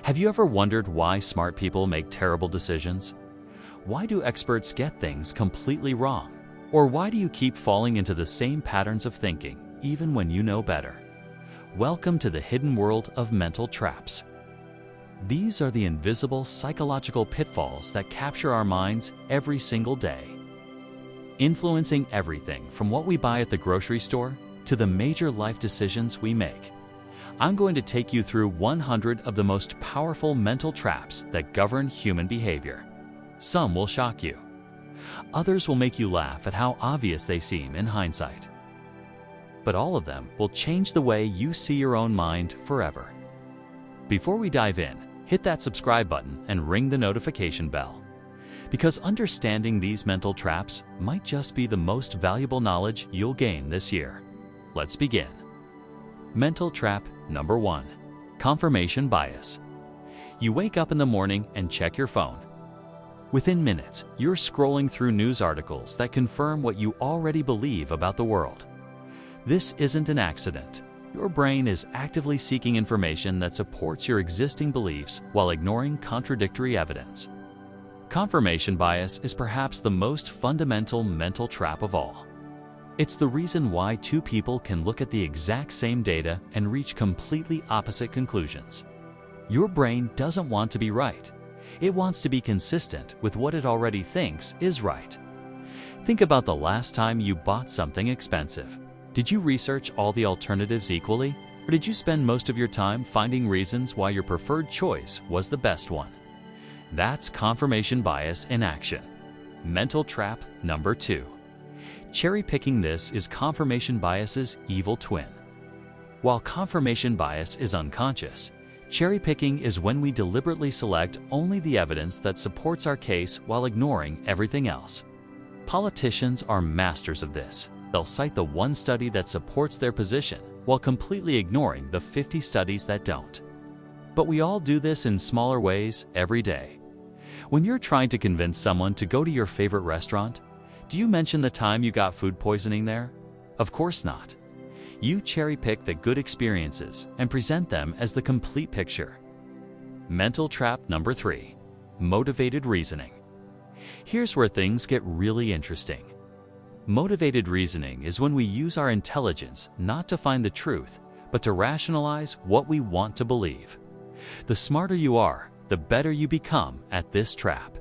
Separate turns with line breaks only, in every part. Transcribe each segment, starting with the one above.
Have you ever wondered why smart people make terrible decisions? Why do experts get things completely wrong? Or why do you keep falling into the same patterns of thinking, even when you know better? Welcome to the hidden world of mental traps. These are the invisible psychological pitfalls that capture our minds every single day, influencing everything from what we buy at the grocery store to the major life decisions we make. I'm going to take you through 100 of the most powerful mental traps that govern human behavior. Some will shock you. Others will make you laugh at how obvious they seem in hindsight. But all of them will change the way you see your own mind forever. Before we dive in, hit that subscribe button and ring the notification bell, because understanding these mental traps might just be the most valuable knowledge you'll gain this year. Let's begin. Mental trap number 1. Confirmation bias. You wake up in the morning and check your phone. Within minutes, you're scrolling through news articles that confirm what you already believe about the world. This isn't an accident. Your brain is actively seeking information that supports your existing beliefs while ignoring contradictory evidence. Confirmation bias is perhaps the most fundamental mental trap of all. It's the reason why two people can look at the exact same data and reach completely opposite conclusions. Your brain doesn't want to be right. It wants to be consistent with what it already thinks is right. Think about the last time you bought something expensive. Did you research all the alternatives equally, or did you spend most of your time finding reasons why your preferred choice was the best one? That's confirmation bias in action. Mental trap number 2. Cherry-picking. This is confirmation bias's evil twin. While confirmation bias is unconscious, cherry-picking is when we deliberately select only the evidence that supports our case while ignoring everything else. Politicians are masters of this. They'll cite the one study that supports their position while completely ignoring the 50 studies that don't. But we all do this in smaller ways every day. When you're trying to convince someone to go to your favorite restaurant, do you mention the time you got food poisoning there? Of course not. You cherry-pick the good experiences and present them as the complete picture. Mental trap number 3. Motivated reasoning. Here's where things get really interesting. Motivated reasoning is when we use our intelligence not to find the truth, but to rationalize what we want to believe. The smarter you are, the better you become at this trap.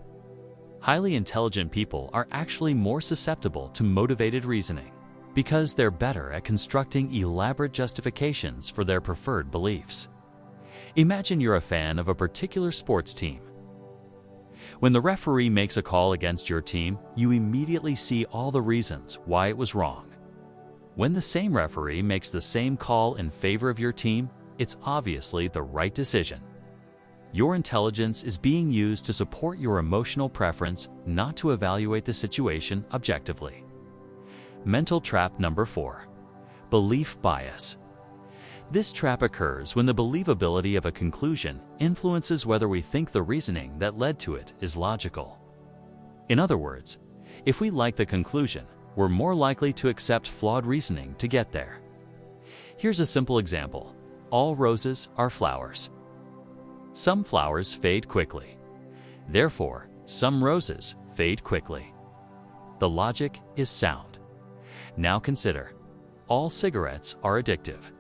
Highly intelligent people are actually more susceptible to motivated reasoning because they're better at constructing elaborate justifications for their preferred beliefs. Imagine you're a fan of a particular sports team. When the referee makes a call against your team, you immediately see all the reasons why it was wrong. When the same referee makes the same call in favor of your team, it's obviously the right decision. Your intelligence is being used to support your emotional preference, not to evaluate the situation objectively. Mental trap number 4. Belief bias. This trap occurs when the believability of a conclusion influences whether we think the reasoning that led to it is logical. In other words, if we like the conclusion, we're more likely to accept flawed reasoning to get there. Here's a simple example. All roses are flowers. Some flowers fade quickly. Therefore, some roses fade quickly. The logic is sound. Now consider, all cigarettes are addictive.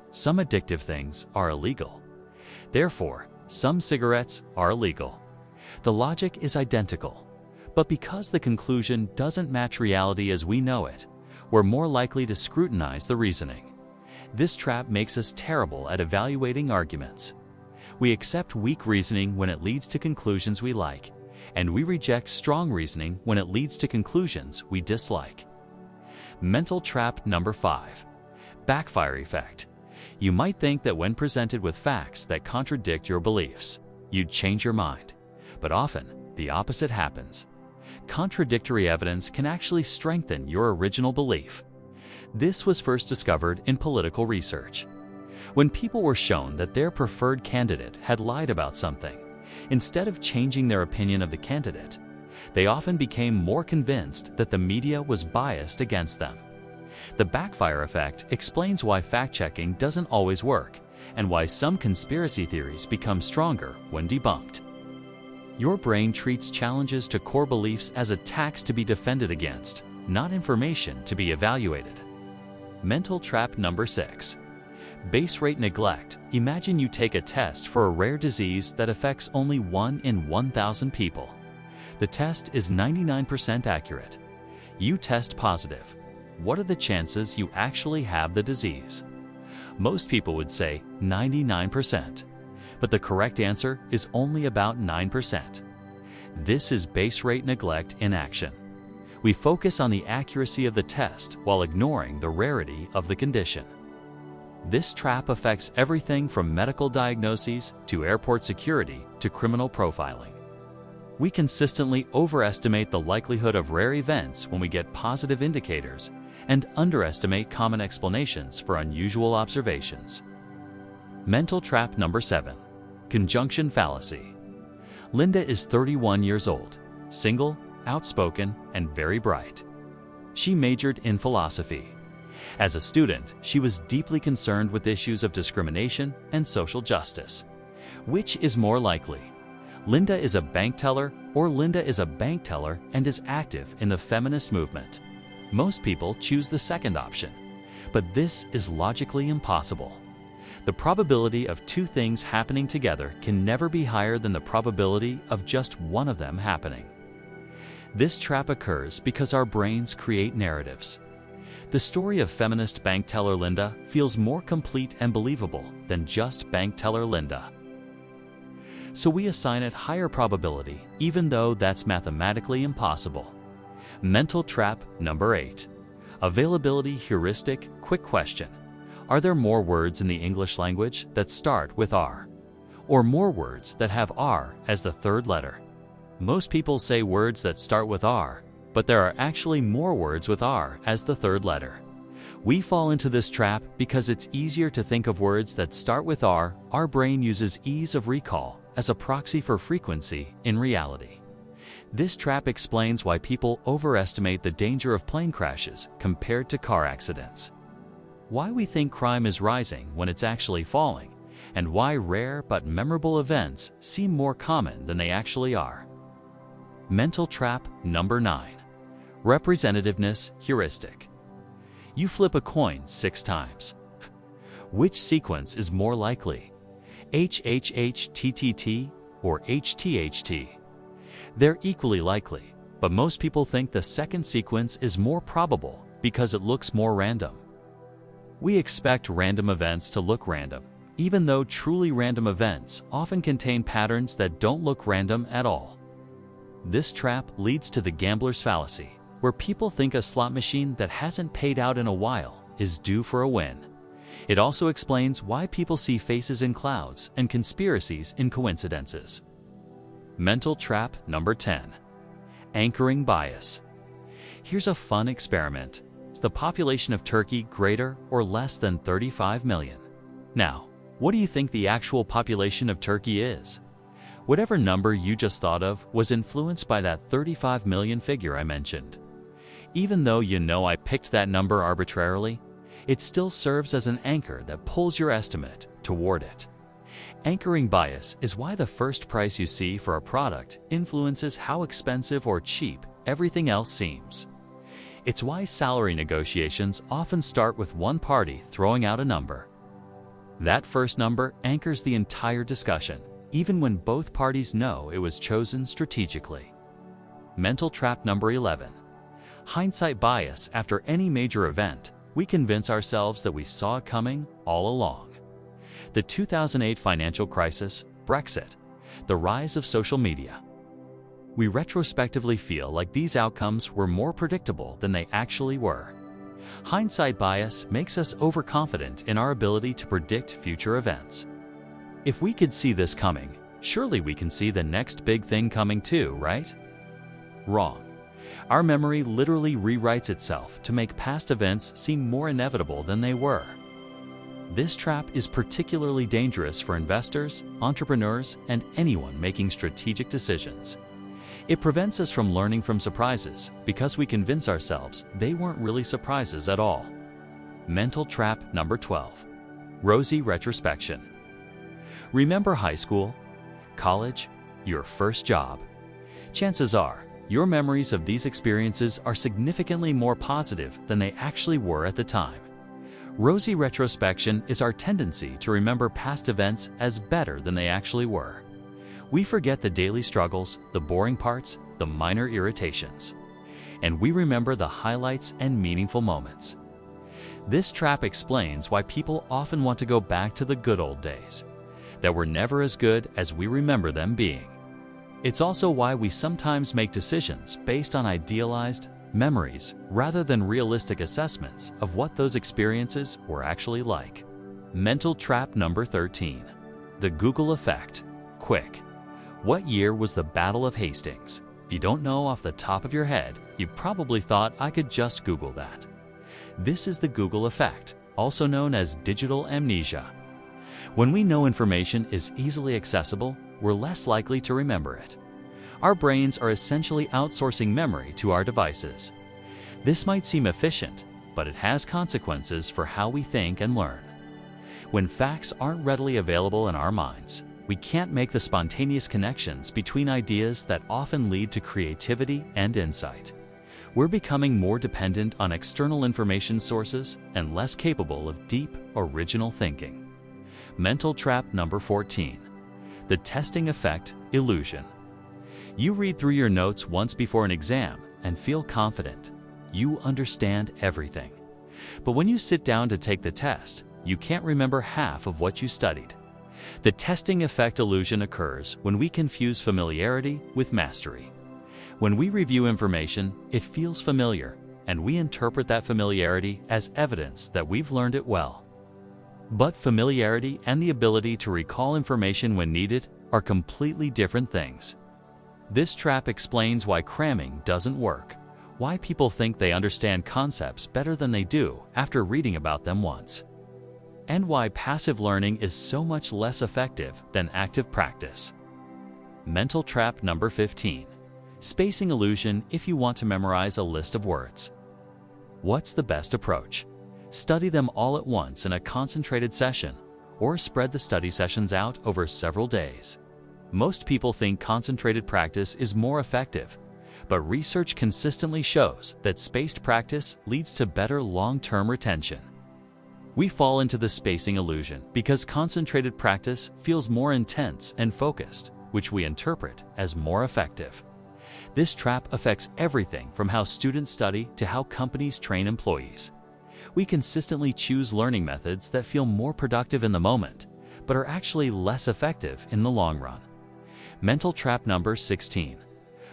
Some addictive things are illegal. Therefore, some cigarettes are illegal. The logic is identical, but because the conclusion doesn't match reality as we know it, we're more likely to scrutinize the reasoning. This trap makes us terrible at evaluating arguments. We accept weak reasoning when it leads to conclusions we like, and we reject strong reasoning when it leads to conclusions we dislike. Mental trap number 5. Backfire effect. You might think that when presented with facts that contradict your beliefs, you'd change your mind, but often the opposite happens. Contradictory evidence can actually strengthen your original belief. This was first discovered in political research. When people were shown that their preferred candidate had lied about something, instead of changing their opinion of the candidate, they often became more convinced that the media was biased against them. The backfire effect explains why fact-checking doesn't always work, and why some conspiracy theories become stronger when debunked. Your brain treats challenges to core beliefs as attacks to be defended against, not information to be evaluated. Mental trap number 6. Base rate neglect. Imagine you take a test for a rare disease that affects only 1 in 1,000 people. The test is 99% accurate. You test positive. What are the chances you actually have the disease? Most people would say 99%, but the correct answer is only about 9%. This is base rate neglect in action. We focus on the accuracy of the test while ignoring the rarity of the condition. This trap affects everything from medical diagnoses to airport security to criminal profiling. We consistently overestimate the likelihood of rare events when we get positive indicators and underestimate common explanations for unusual observations. Mental trap number 7. Conjunction fallacy. Linda is 31 years old, single, outspoken, and very bright. She majored in philosophy. As a student, she was deeply concerned with issues of discrimination and social justice. Which is more likely? Linda is a bank teller, or Linda is a bank teller and is active in the feminist movement? Most people choose the second option, but this is logically impossible. The probability of two things happening together can never be higher than the probability of just one of them happening. This trap occurs because our brains create narratives. The story of feminist bank teller Linda feels more complete and believable than just bank teller Linda. So we assign it higher probability, even though that's mathematically impossible. Mental trap number 8. Availability heuristic. Quick question. Are there more words in the English language that start with R? Or more words that have R as the third letter? Most people say words that start with R, but there are actually more words with R as the third letter. We fall into this trap because it's easier to think of words that start with R. Our brain uses ease of recall as a proxy for frequency in reality. This trap explains why people overestimate the danger of plane crashes compared to car accidents, why we think crime is rising when it's actually falling, and why rare but memorable events seem more common than they actually are. Mental trap number 9. Representativeness heuristic. You flip a coin 6 times. Which sequence is more likely? HHHTTT or HTHT? They're equally likely, but most people think the second sequence is more probable because it looks more random. We expect random events to look random, even though truly random events often contain patterns that don't look random at all. This trap leads to the gambler's fallacy, where people think a slot machine that hasn't paid out in a while is due for a win. It also explains why people see faces in clouds and conspiracies in coincidences. Mental trap number 10. Anchoring bias. Here's a fun experiment. Is the population of Turkey greater or less than 35 million? Now, what do you think the actual population of Turkey is? Whatever number you just thought of was influenced by that 35 million figure I mentioned. Even though you know I picked that number arbitrarily, it still serves as an anchor that pulls your estimate toward it. Anchoring bias is why the first price you see for a product influences how expensive or cheap everything else seems. It's why salary negotiations often start with one party throwing out a number. That first number anchors the entire discussion, even when both parties know it was chosen strategically. Mental trap number 11. Hindsight bias. After any major event, we convince ourselves that we saw it coming all along. The 2008 financial crisis, Brexit, the rise of social media. We retrospectively feel like these outcomes were more predictable than they actually were. Hindsight bias makes us overconfident in our ability to predict future events. If we could see this coming, surely we can see the next big thing coming too, right? Wrong. Our memory literally rewrites itself to make past events seem more inevitable than they were. This trap is particularly dangerous for investors, entrepreneurs, and anyone making strategic decisions. It prevents us from learning from surprises because we convince ourselves they weren't really surprises at all. Mental trap number 12. Rosy retrospection. Remember high school, college, your first job? Chances are, your memories of these experiences are significantly more positive than they actually were at the time. Rosy retrospection is our tendency to remember past events as better than they actually were. We forget the daily struggles, the boring parts, the minor irritations. And we remember the highlights and meaningful moments. This trap explains why people often want to go back to the good old days, that were never as good as we remember them being. It's also why we sometimes make decisions based on idealized memories rather than realistic assessments of what those experiences were actually like. Mental trap number 13. The Google effect. Quick. What year was the Battle of Hastings? If you don't know off the top of your head, you probably thought I could just Google that. This is the Google effect, also known as digital amnesia. When we know information is easily accessible, we're less likely to remember it. Our brains are essentially outsourcing memory to our devices. This might seem efficient, but it has consequences for how we think and learn. When facts aren't readily available in our minds, we can't make the spontaneous connections between ideas that often lead to creativity and insight. We're becoming more dependent on external information sources and less capable of deep, original thinking. Mental trap number 14. The testing effect illusion. You read through your notes once before an exam and feel confident. You understand everything. But when you sit down to take the test, you can't remember half of what you studied. The testing effect illusion occurs when we confuse familiarity with mastery. When we review information, it feels familiar, and we interpret that familiarity as evidence that we've learned it well. But familiarity and the ability to recall information when needed are completely different things. This trap explains why cramming doesn't work, why people think they understand concepts better than they do after reading about them once, and why passive learning is so much less effective than active practice. Mental trap number 15. Spacing illusion if you want to memorize a list of words. What's the best approach? Study them all at once in a concentrated session, or spread the study sessions out over several days. Most people think concentrated practice is more effective, but research consistently shows that spaced practice leads to better long-term retention. We fall into the spacing illusion because concentrated practice feels more intense and focused, which we interpret as more effective. This trap affects everything from how students study to how companies train employees. We consistently choose learning methods that feel more productive in the moment, but are actually less effective in the long run. Mental trap number 16.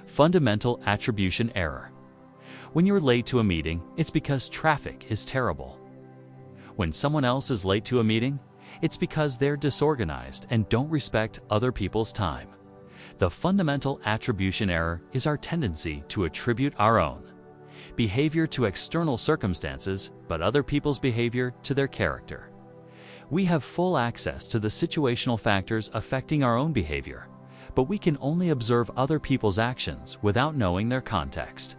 Fundamental attribution error. When you're late to a meeting, it's because traffic is terrible. When someone else is late to a meeting, it's because they're disorganized and don't respect other people's time. The fundamental attribution error is our tendency to attribute our own behavior to external circumstances, but other people's behavior to their character. We have full access to the situational factors affecting our own behavior, but we can only observe other people's actions without knowing their context.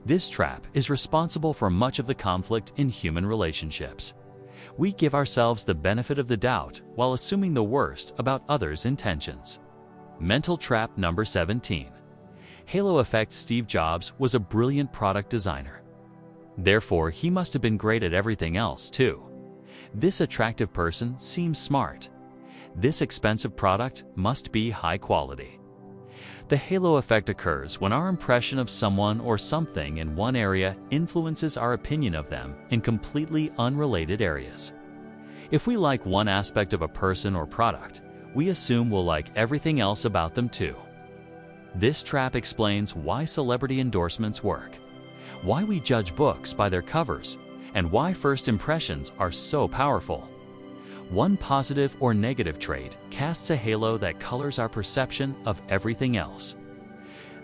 This trap is responsible for much of the conflict in human relationships. We give ourselves the benefit of the doubt while assuming the worst about others' intentions. Mental trap number 17. Halo effect. Steve Jobs was a brilliant product designer. Therefore, he must have been great at everything else too. This attractive person seems smart. This expensive product must be high quality. The halo effect occurs when our impression of someone or something in one area influences our opinion of them in completely unrelated areas. If we like one aspect of a person or product, we assume we'll like everything else about them too. This trap explains why celebrity endorsements work, why we judge books by their covers, and why first impressions are so powerful. One positive or negative trait casts a halo that colors our perception of everything else.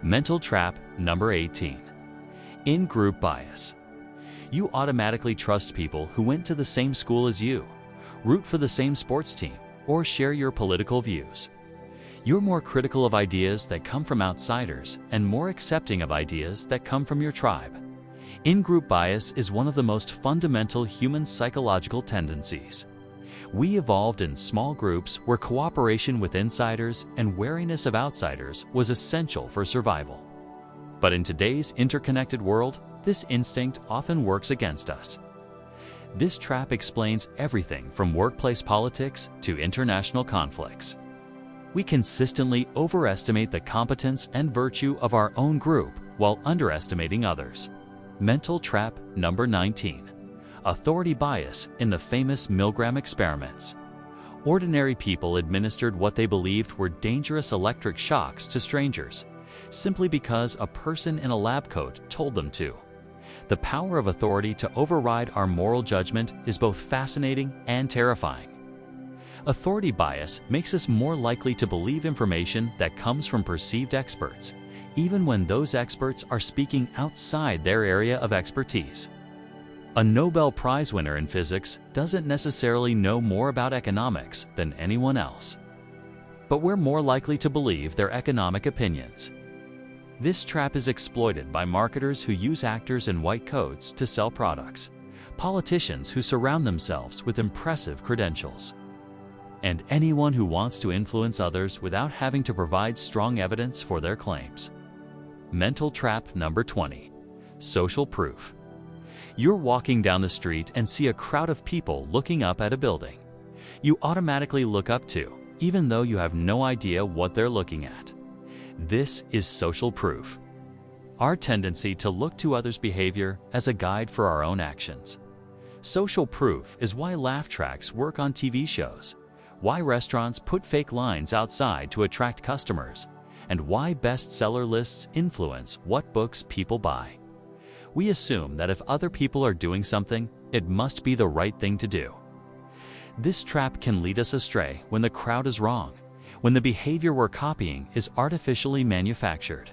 Mental trap number 18. In-group bias. You automatically trust people who went to the same school as you, root for the same sports team, or share your political views. You're more critical of ideas that come from outsiders and more accepting of ideas that come from your tribe. In-group bias is one of the most fundamental human psychological tendencies. We evolved in small groups where cooperation with insiders and wariness of outsiders was essential for survival. But in today's interconnected world, this instinct often works against us. This trap explains everything from workplace politics to international conflicts. We consistently overestimate the competence and virtue of our own group while underestimating others. Mental trap number 19. Authority bias in the famous Milgram experiments. Ordinary people administered what they believed were dangerous electric shocks to strangers, simply because a person in a lab coat told them to. The power of authority to override our moral judgment is both fascinating and terrifying. Authority bias makes us more likely to believe information that comes from perceived experts, even when those experts are speaking outside their area of expertise. A Nobel Prize winner in physics doesn't necessarily know more about economics than anyone else, but we're more likely to believe their economic opinions. This trap is exploited by marketers who use actors in white coats to sell products, politicians who surround themselves with impressive credentials, and anyone who wants to influence others without having to provide strong evidence for their claims. Mental trap number 20. Social proof. You're walking down the street and see a crowd of people looking up at a building. You automatically look up too, even though you have no idea what they're looking at. This is social proof. Our tendency to look to others' behavior as a guide for our own actions. Social proof is why laugh tracks work on TV shows, why restaurants put fake lines outside to attract customers, and why bestseller lists influence what books people buy. We assume that if other people are doing something, it must be the right thing to do. This trap can lead us astray when the crowd is wrong, when the behavior we're copying is artificially manufactured,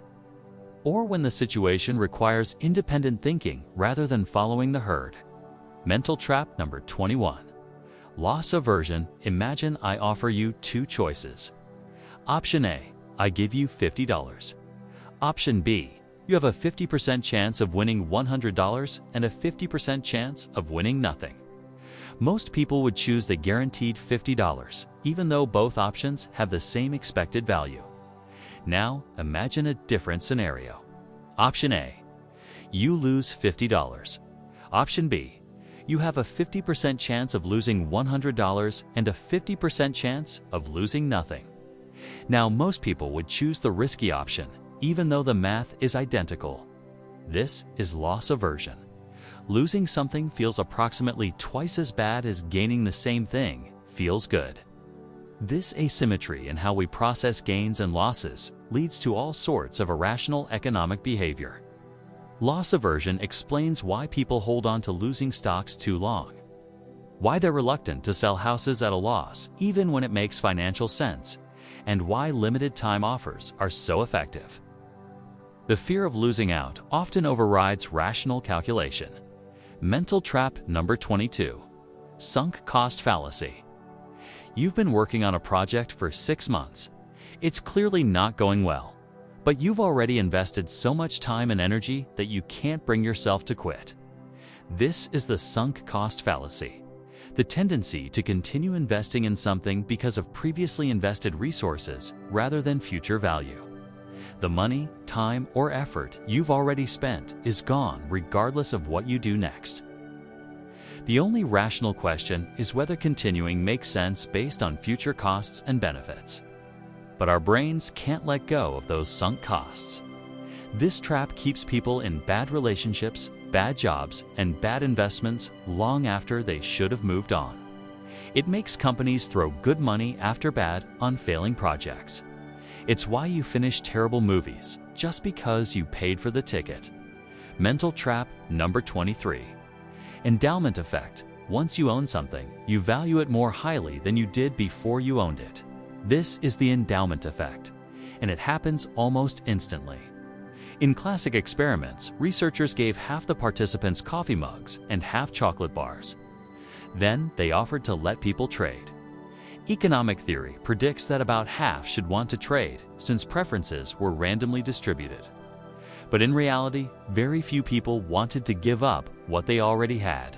or when the situation requires independent thinking rather than following the herd. Mental trap number 21. Loss aversion. Imagine I offer you two choices. Option A, I give you $50. Option B, you have a 50% chance of winning $100 and a 50% chance of winning nothing. Most people would choose the guaranteed $50, even though both options have the same expected value. Now, imagine a different scenario. Option A, you lose $50. Option B, you have a 50% chance of losing $100 and a 50% chance of losing nothing. Now, most people would choose the risky option, even though the math is identical. This is loss aversion. Losing something feels approximately twice as bad as gaining the same thing feels good. This asymmetry in how we process gains and losses leads to all sorts of irrational economic behavior. Loss aversion explains why people hold on to losing stocks too long, why they're reluctant to sell houses at a loss even when it makes financial sense, and why limited time offers are so effective. The fear of losing out often overrides rational calculation. Mental trap number 22. Sunk cost fallacy. You've been working on a project for 6 months. It's clearly not going well, but you've already invested so much time and energy that you can't bring yourself to quit. This is the sunk cost fallacy, the tendency to continue investing in something because of previously invested resources rather than future value. The money, time, or effort you've already spent is gone regardless of what you do next. The only rational question is whether continuing makes sense based on future costs and benefits. But our brains can't let go of those sunk costs. This trap keeps people in bad relationships, bad jobs, and bad investments long after they should have moved on. It makes companies throw good money after bad on failing projects. It's why you finish terrible movies just because you paid for the ticket. Mental trap number 23. Endowment effect. Once you own something, you value it more highly than you did before you owned it. This is the endowment effect, and it happens almost instantly. In classic experiments, researchers gave half the participants coffee mugs and half chocolate bars. Then they offered to let people trade. Economic theory predicts that about half should want to trade since preferences were randomly distributed. But in reality, very few people wanted to give up what they already had.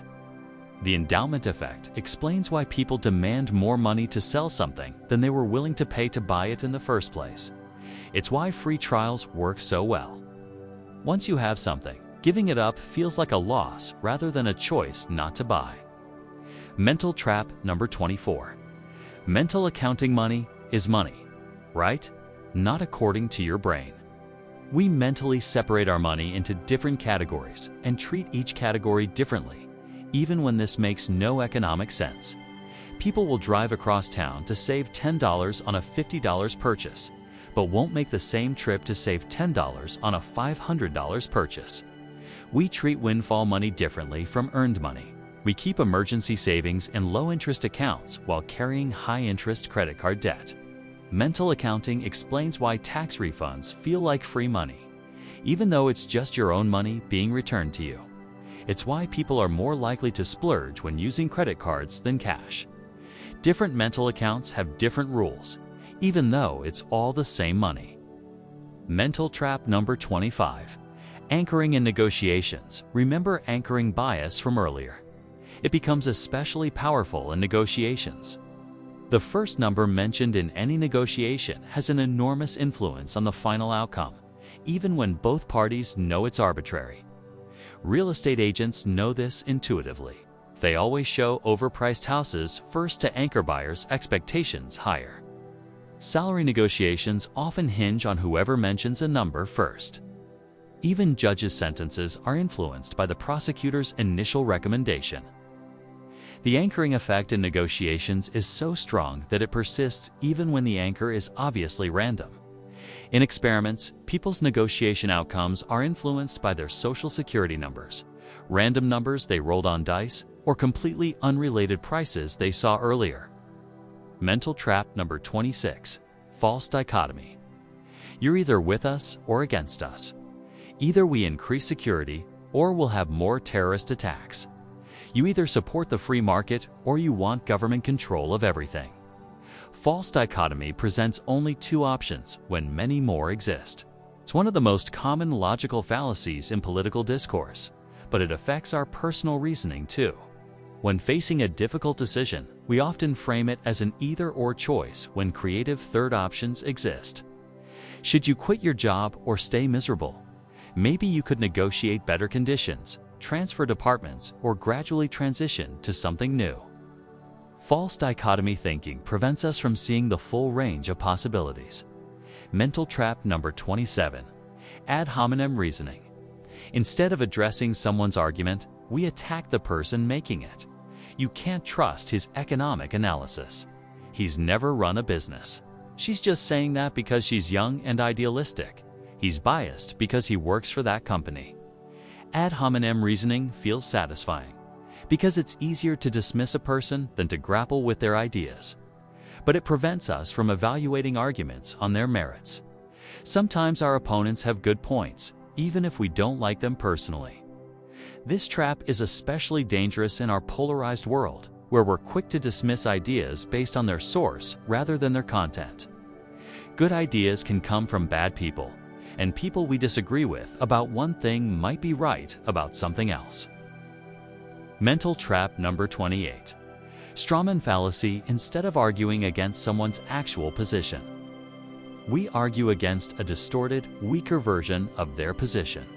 The endowment effect explains why people demand more money to sell something than they were willing to pay to buy it in the first place. It's why free trials work so well. Once you have something, giving it up feels like a loss rather than a choice not to buy. Mental trap number 24. Mental accounting money is money, right? Not according to your brain. We mentally separate our money into different categories and treat each category differently, even when this makes no economic sense. People will drive across town to save $10 on a $50 purchase, but won't make the same trip to save $10 on a $500 purchase. We treat windfall money differently from earned money. We keep emergency savings in low-interest accounts while carrying high-interest credit card debt. Mental accounting explains why tax refunds feel like free money, even though it's just your own money being returned to you. It's why people are more likely to splurge when using credit cards than cash. Different mental accounts have different rules, even though it's all the same money. Mental trap number 25. Anchoring in negotiations. Remember anchoring bias from earlier. It becomes especially powerful in negotiations. The first number mentioned in any negotiation has an enormous influence on the final outcome, even when both parties know it's arbitrary. Real estate agents know this intuitively. They always show overpriced houses first to anchor buyers' expectations higher. Salary negotiations often hinge on whoever mentions a number first. Even judges' sentences are influenced by the prosecutor's initial recommendation. The anchoring effect in negotiations is so strong that it persists even when the anchor is obviously random. In experiments, people's negotiation outcomes are influenced by their social security numbers, random numbers they rolled on dice, or completely unrelated prices they saw earlier. Mental trap number 26. False dichotomy. You're either with us or against us. Either we increase security or we'll have more terrorist attacks. You either support the free market or you want government control of everything. False dichotomy presents only two options when many more exist. It's one of the most common logical fallacies in political discourse, but it affects our personal reasoning too. When facing a difficult decision, we often frame it as an either-or choice when creative third options exist. Should you quit your job or stay miserable? Maybe you could negotiate better conditions, transfer departments, or gradually transition to something new. False dichotomy thinking prevents us from seeing the full range of possibilities. Mental trap number 27. Ad hominem reasoning. Instead of addressing someone's argument, we attack the person making it. You can't trust his economic analysis. He's never run a business. She's just saying that because she's young and idealistic. He's biased because he works for that company. Ad hominem reasoning feels satisfying because it's easier to dismiss a person than to grapple with their ideas. But it prevents us from evaluating arguments on their merits. Sometimes our opponents have good points, even if we don't like them personally. This trap is especially dangerous in our polarized world, where we're quick to dismiss ideas based on their source rather than their content. Good ideas can come from bad people, and people we disagree with about one thing might be right about something else. Mental trap number 28. Strawman fallacy instead of arguing against someone's actual position. We argue against a distorted, weaker version of their position.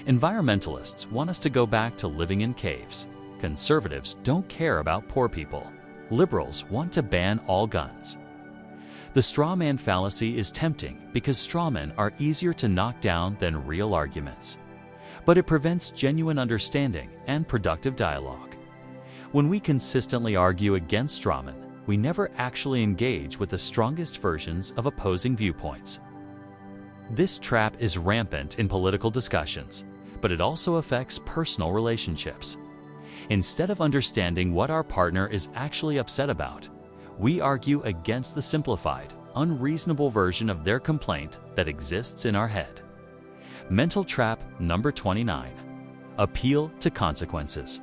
Environmentalists want us to go back to living in caves. Conservatives don't care about poor people. Liberals want to ban all guns. The straw man fallacy is tempting because straw men are easier to knock down than real arguments. But it prevents genuine understanding and productive dialogue. When we consistently argue against strawmen, we never actually engage with the strongest versions of opposing viewpoints. This trap is rampant in political discussions, but it also affects personal relationships. Instead of understanding what our partner is actually upset about, we argue against the simplified, unreasonable version of their complaint that exists in our head. Mental trap number 29. Appeal to consequences.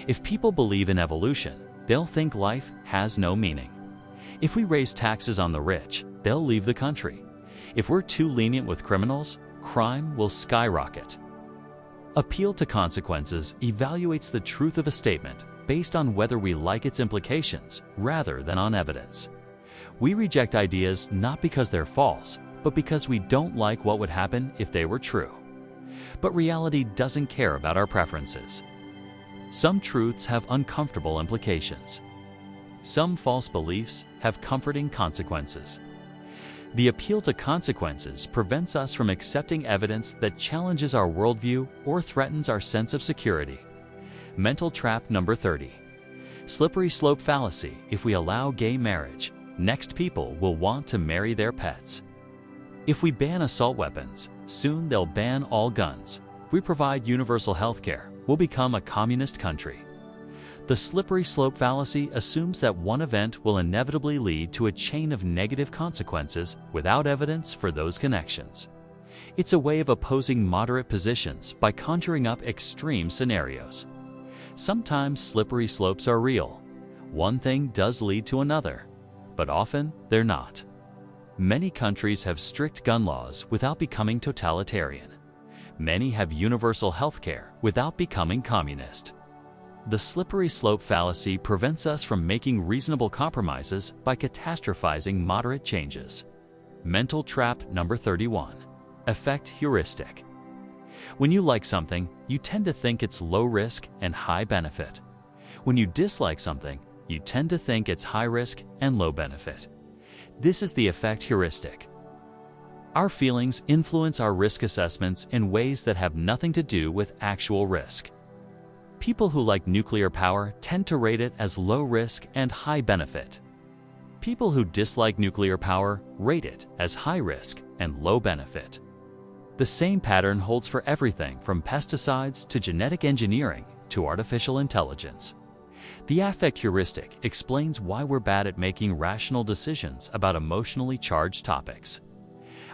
If people believe in evolution, they'll think life has no meaning. If we raise taxes on the rich, they'll leave the country. If we're too lenient with criminals, crime will skyrocket. Appeal to consequences evaluates the truth of a statement based on whether we like its implications rather than on evidence. We reject ideas not because they're false, but because we don't like what would happen if they were true. But reality doesn't care about our preferences. Some truths have uncomfortable implications. Some false beliefs have comforting consequences. The appeal to consequences prevents us from accepting evidence that challenges our worldview or threatens our sense of security. Mental trap number 30. Slippery slope fallacy. If we allow gay marriage, next people will want to marry their pets. If we ban assault weapons, soon they'll ban all guns. If we provide universal health care, we'll become a communist country. The slippery slope fallacy assumes that one event will inevitably lead to a chain of negative consequences without evidence for those connections. It's a way of opposing moderate positions by conjuring up extreme scenarios. Sometimes slippery slopes are real. One thing does lead to another, but often they're not. Many countries have strict gun laws without becoming totalitarian. Many have universal health care without becoming communist. The slippery slope fallacy prevents us from making reasonable compromises by catastrophizing moderate changes. Mental trap number 31. Effect heuristic. When you like something, you tend to think it's low risk and high benefit. When you dislike something, you tend to think it's high risk and low benefit. This is the effect heuristic. Our feelings influence our risk assessments in ways that have nothing to do with actual risk. People who like nuclear power tend to rate it as low risk and high benefit. People who dislike nuclear power rate it as high risk and low benefit. The same pattern holds for everything from pesticides to genetic engineering to artificial intelligence. The affect heuristic explains why we're bad at making rational decisions about emotionally charged topics.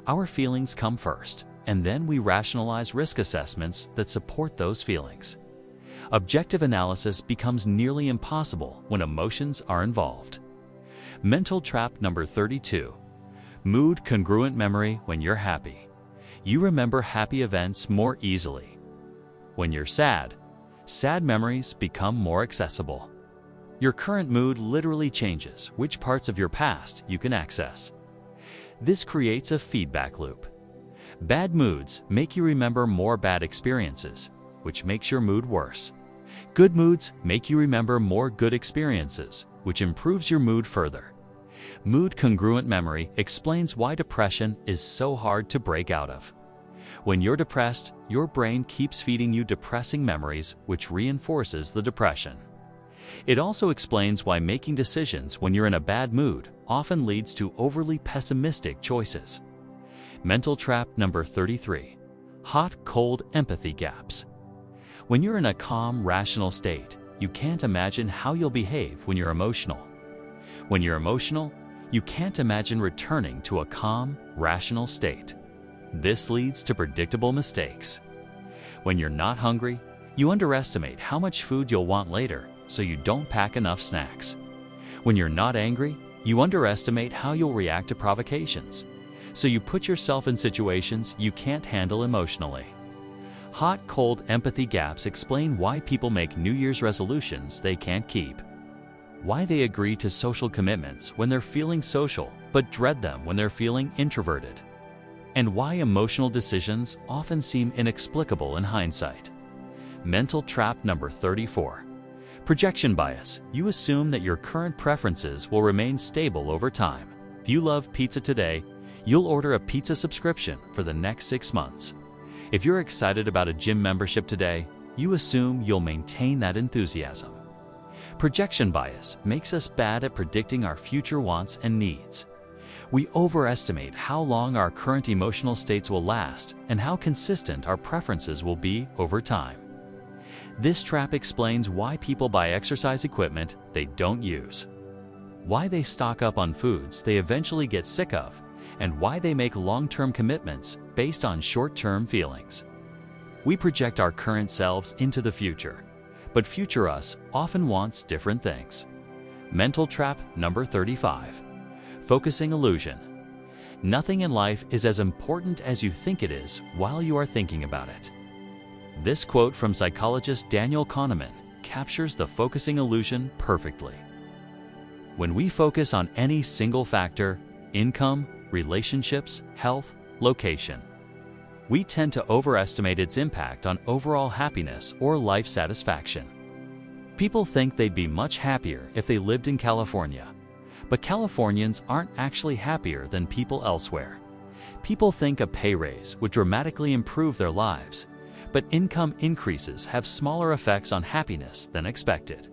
Our feelings come first, and then we rationalize risk assessments that support those feelings. Objective analysis becomes nearly impossible when emotions are involved. Mental trap number 32. Mood congruent memory. When you're happy, you remember happy events more easily. When you're sad, sad memories become more accessible. Your current mood literally changes which parts of your past you can access. This creates a feedback loop. Bad moods make you remember more bad experiences, which makes your mood worse. Good moods make you remember more good experiences, which improves your mood further. Mood congruent memory explains why depression is so hard to break out of. When you're depressed, your brain keeps feeding you depressing memories, which reinforces the depression. It also explains why making decisions when you're in a bad mood often leads to overly pessimistic choices. Mental trap number 33. Hot-cold empathy gaps. When you're in a calm, rational state, you can't imagine how you'll behave when you're emotional. When you're emotional, you can't imagine returning to a calm, rational state. This leads to predictable mistakes. When you're not hungry, you underestimate how much food you'll want later, so you don't pack enough snacks. When you're not angry, you underestimate how you'll react to provocations, so you put yourself in situations you can't handle emotionally. Hot-cold empathy gaps explain why people make New Year's resolutions they can't keep, why they agree to social commitments when they're feeling social but dread them when they're feeling introverted, and why emotional decisions often seem inexplicable in hindsight. Mental trap number 34. Projection bias. You assume that your current preferences will remain stable over time. If you love pizza today, you'll order a pizza subscription for the next 6 months. If you're excited about a gym membership today, you assume you'll maintain that enthusiasm. Projection bias makes us bad at predicting our future wants and needs. We overestimate how long our current emotional states will last and how consistent our preferences will be over time. This trap explains why people buy exercise equipment they don't use, why they stock up on foods they eventually get sick of, and why they make long-term commitments based on short-term feelings. We project our current selves into the future, but future us often wants different things. Mental trap number 35. Focusing illusion. Nothing in life is as important as you think it is while you are thinking about it. This quote from psychologist Daniel Kahneman captures the focusing illusion perfectly. When we focus on any single factor, income, relationships, health, location, we tend to overestimate its impact on overall happiness or life satisfaction. People think they'd be much happier if they lived in California, but Californians aren't actually happier than people elsewhere. People think a pay raise would dramatically improve their lives, but income increases have smaller effects on happiness than expected.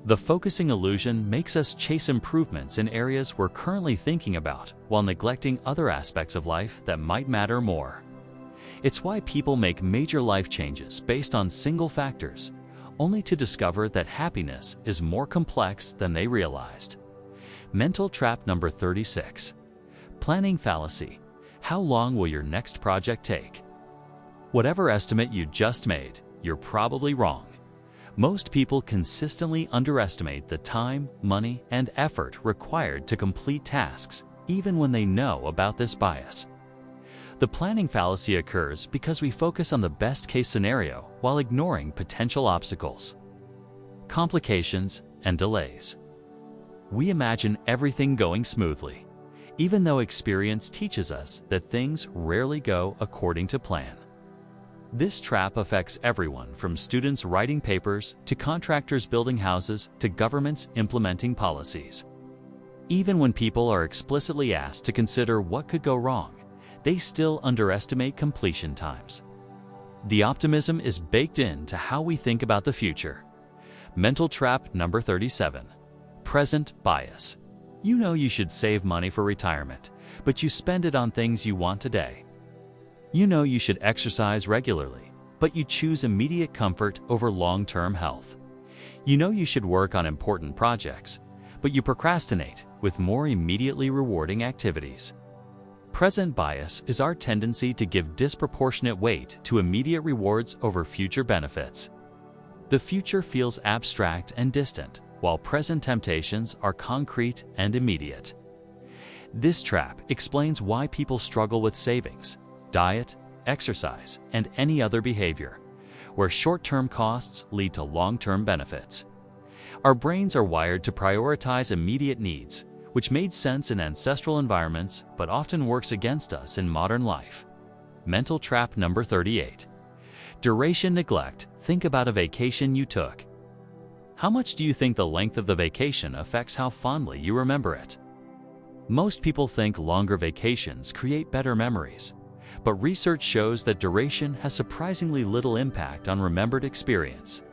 The focusing illusion makes us chase improvements in areas we're currently thinking about while neglecting other aspects of life that might matter more. It's why people make major life changes based on single factors, only to discover that happiness is more complex than they realized. Mental trap number 36. Planning fallacy. How long will your next project take? Whatever estimate you just made, you're probably wrong. Most people consistently underestimate the time, money, and effort required to complete tasks, even when they know about this bias. The planning fallacy occurs because we focus on the best-case scenario while ignoring potential obstacles, complications, and delays. We imagine everything going smoothly, even though experience teaches us that things rarely go according to plan. This trap affects everyone from students writing papers to contractors building houses to governments implementing policies. Even when people are explicitly asked to consider what could go wrong, they still underestimate completion times. The optimism is baked into how we think about the future. Mental trap number 37. Present bias. You know you should save money for retirement, but you spend it on things you want today. You know you should exercise regularly, but you choose immediate comfort over long-term health. You know you should work on important projects, but you procrastinate with more immediately rewarding activities. Present bias is our tendency to give disproportionate weight to immediate rewards over future benefits. The future feels abstract and distant, while present temptations are concrete and immediate. This trap explains why people struggle with savings, diet, exercise, and any other behavior, where short-term costs lead to long-term benefits. Our brains are wired to prioritize immediate needs, which made sense in ancestral environments but often works against us in modern life. Mental trap number 38. Duration neglect. Think about a vacation you took. How much do you think the length of the vacation affects how fondly you remember it? Most people think longer vacations create better memories, but research shows that duration has surprisingly little impact on remembered experience.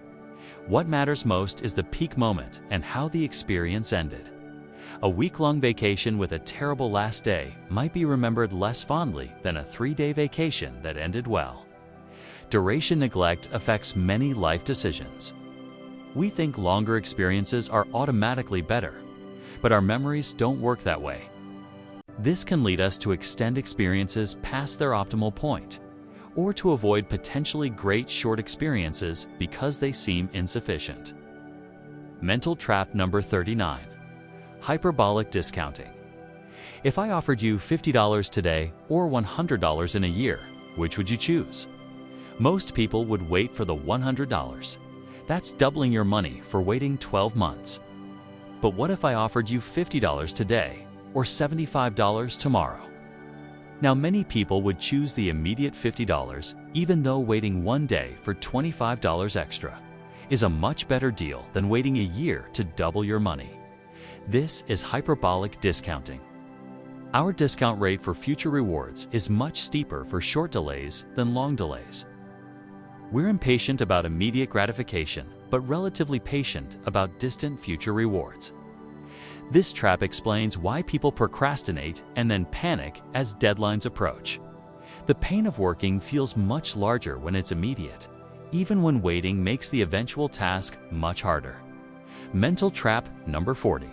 What matters most is the peak moment and how the experience ended. A week-long vacation with a terrible last day might be remembered less fondly than a 3-day vacation that ended well. Duration neglect affects many life decisions. We think longer experiences are automatically better, but our memories don't work that way. This can lead us to extend experiences past their optimal point, or to avoid potentially great short experiences because they seem insufficient. Mental trap number 39. Hyperbolic discounting. If I offered you $50 today or $100 in a year, which would you choose? Most people would wait for the $100. That's doubling your money for waiting 12 months. But what if I offered you $50 today or $75 tomorrow? Now, many people would choose the immediate $50, even though waiting one day for $25 extra is a much better deal than waiting a year to double your money. This is hyperbolic discounting. Our discount rate for future rewards is much steeper for short delays than long delays. We're impatient about immediate gratification, but relatively patient about distant future rewards. This trap explains why people procrastinate and then panic as deadlines approach. The pain of working feels much larger when it's immediate, even when waiting makes the eventual task much harder. Mental trap number 40.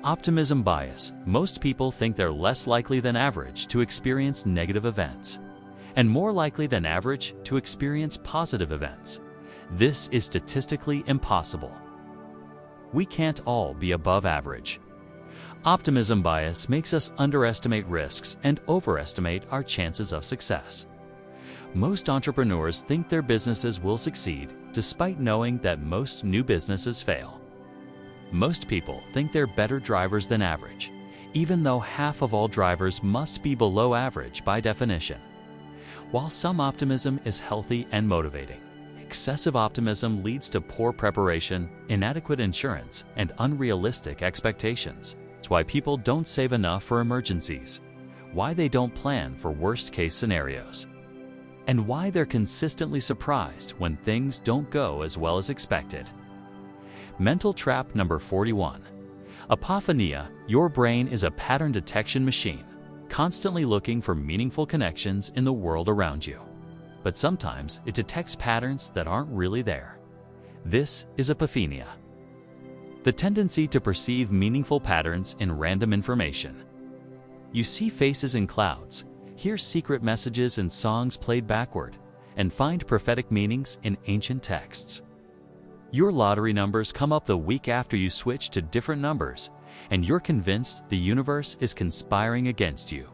Optimism bias. Most people think they're less likely than average to experience negative events, and more likely than average to experience positive events. This is statistically impossible. We can't all be above average. Optimism bias makes us underestimate risks and overestimate our chances of success. Most entrepreneurs think their businesses will succeed despite knowing that most new businesses fail. Most people think they're better drivers than average, even though half of all drivers must be below average by definition. While some optimism is healthy and motivating, excessive optimism leads to poor preparation, inadequate insurance, and unrealistic expectations. It's why people don't save enough for emergencies, why they don't plan for worst-case scenarios, and why they're consistently surprised when things don't go as well as expected. Mental trap number 41. Apophenia. Your brain is a pattern detection machine, constantly looking for meaningful connections in the world around you. But sometimes it detects patterns that aren't really there. This is apophenia, the tendency to perceive meaningful patterns in random information. You see faces in clouds, hear secret messages in songs played backward, and find prophetic meanings in ancient texts. Your lottery numbers come up the week after you switch to different numbers, and you're convinced the universe is conspiring against you.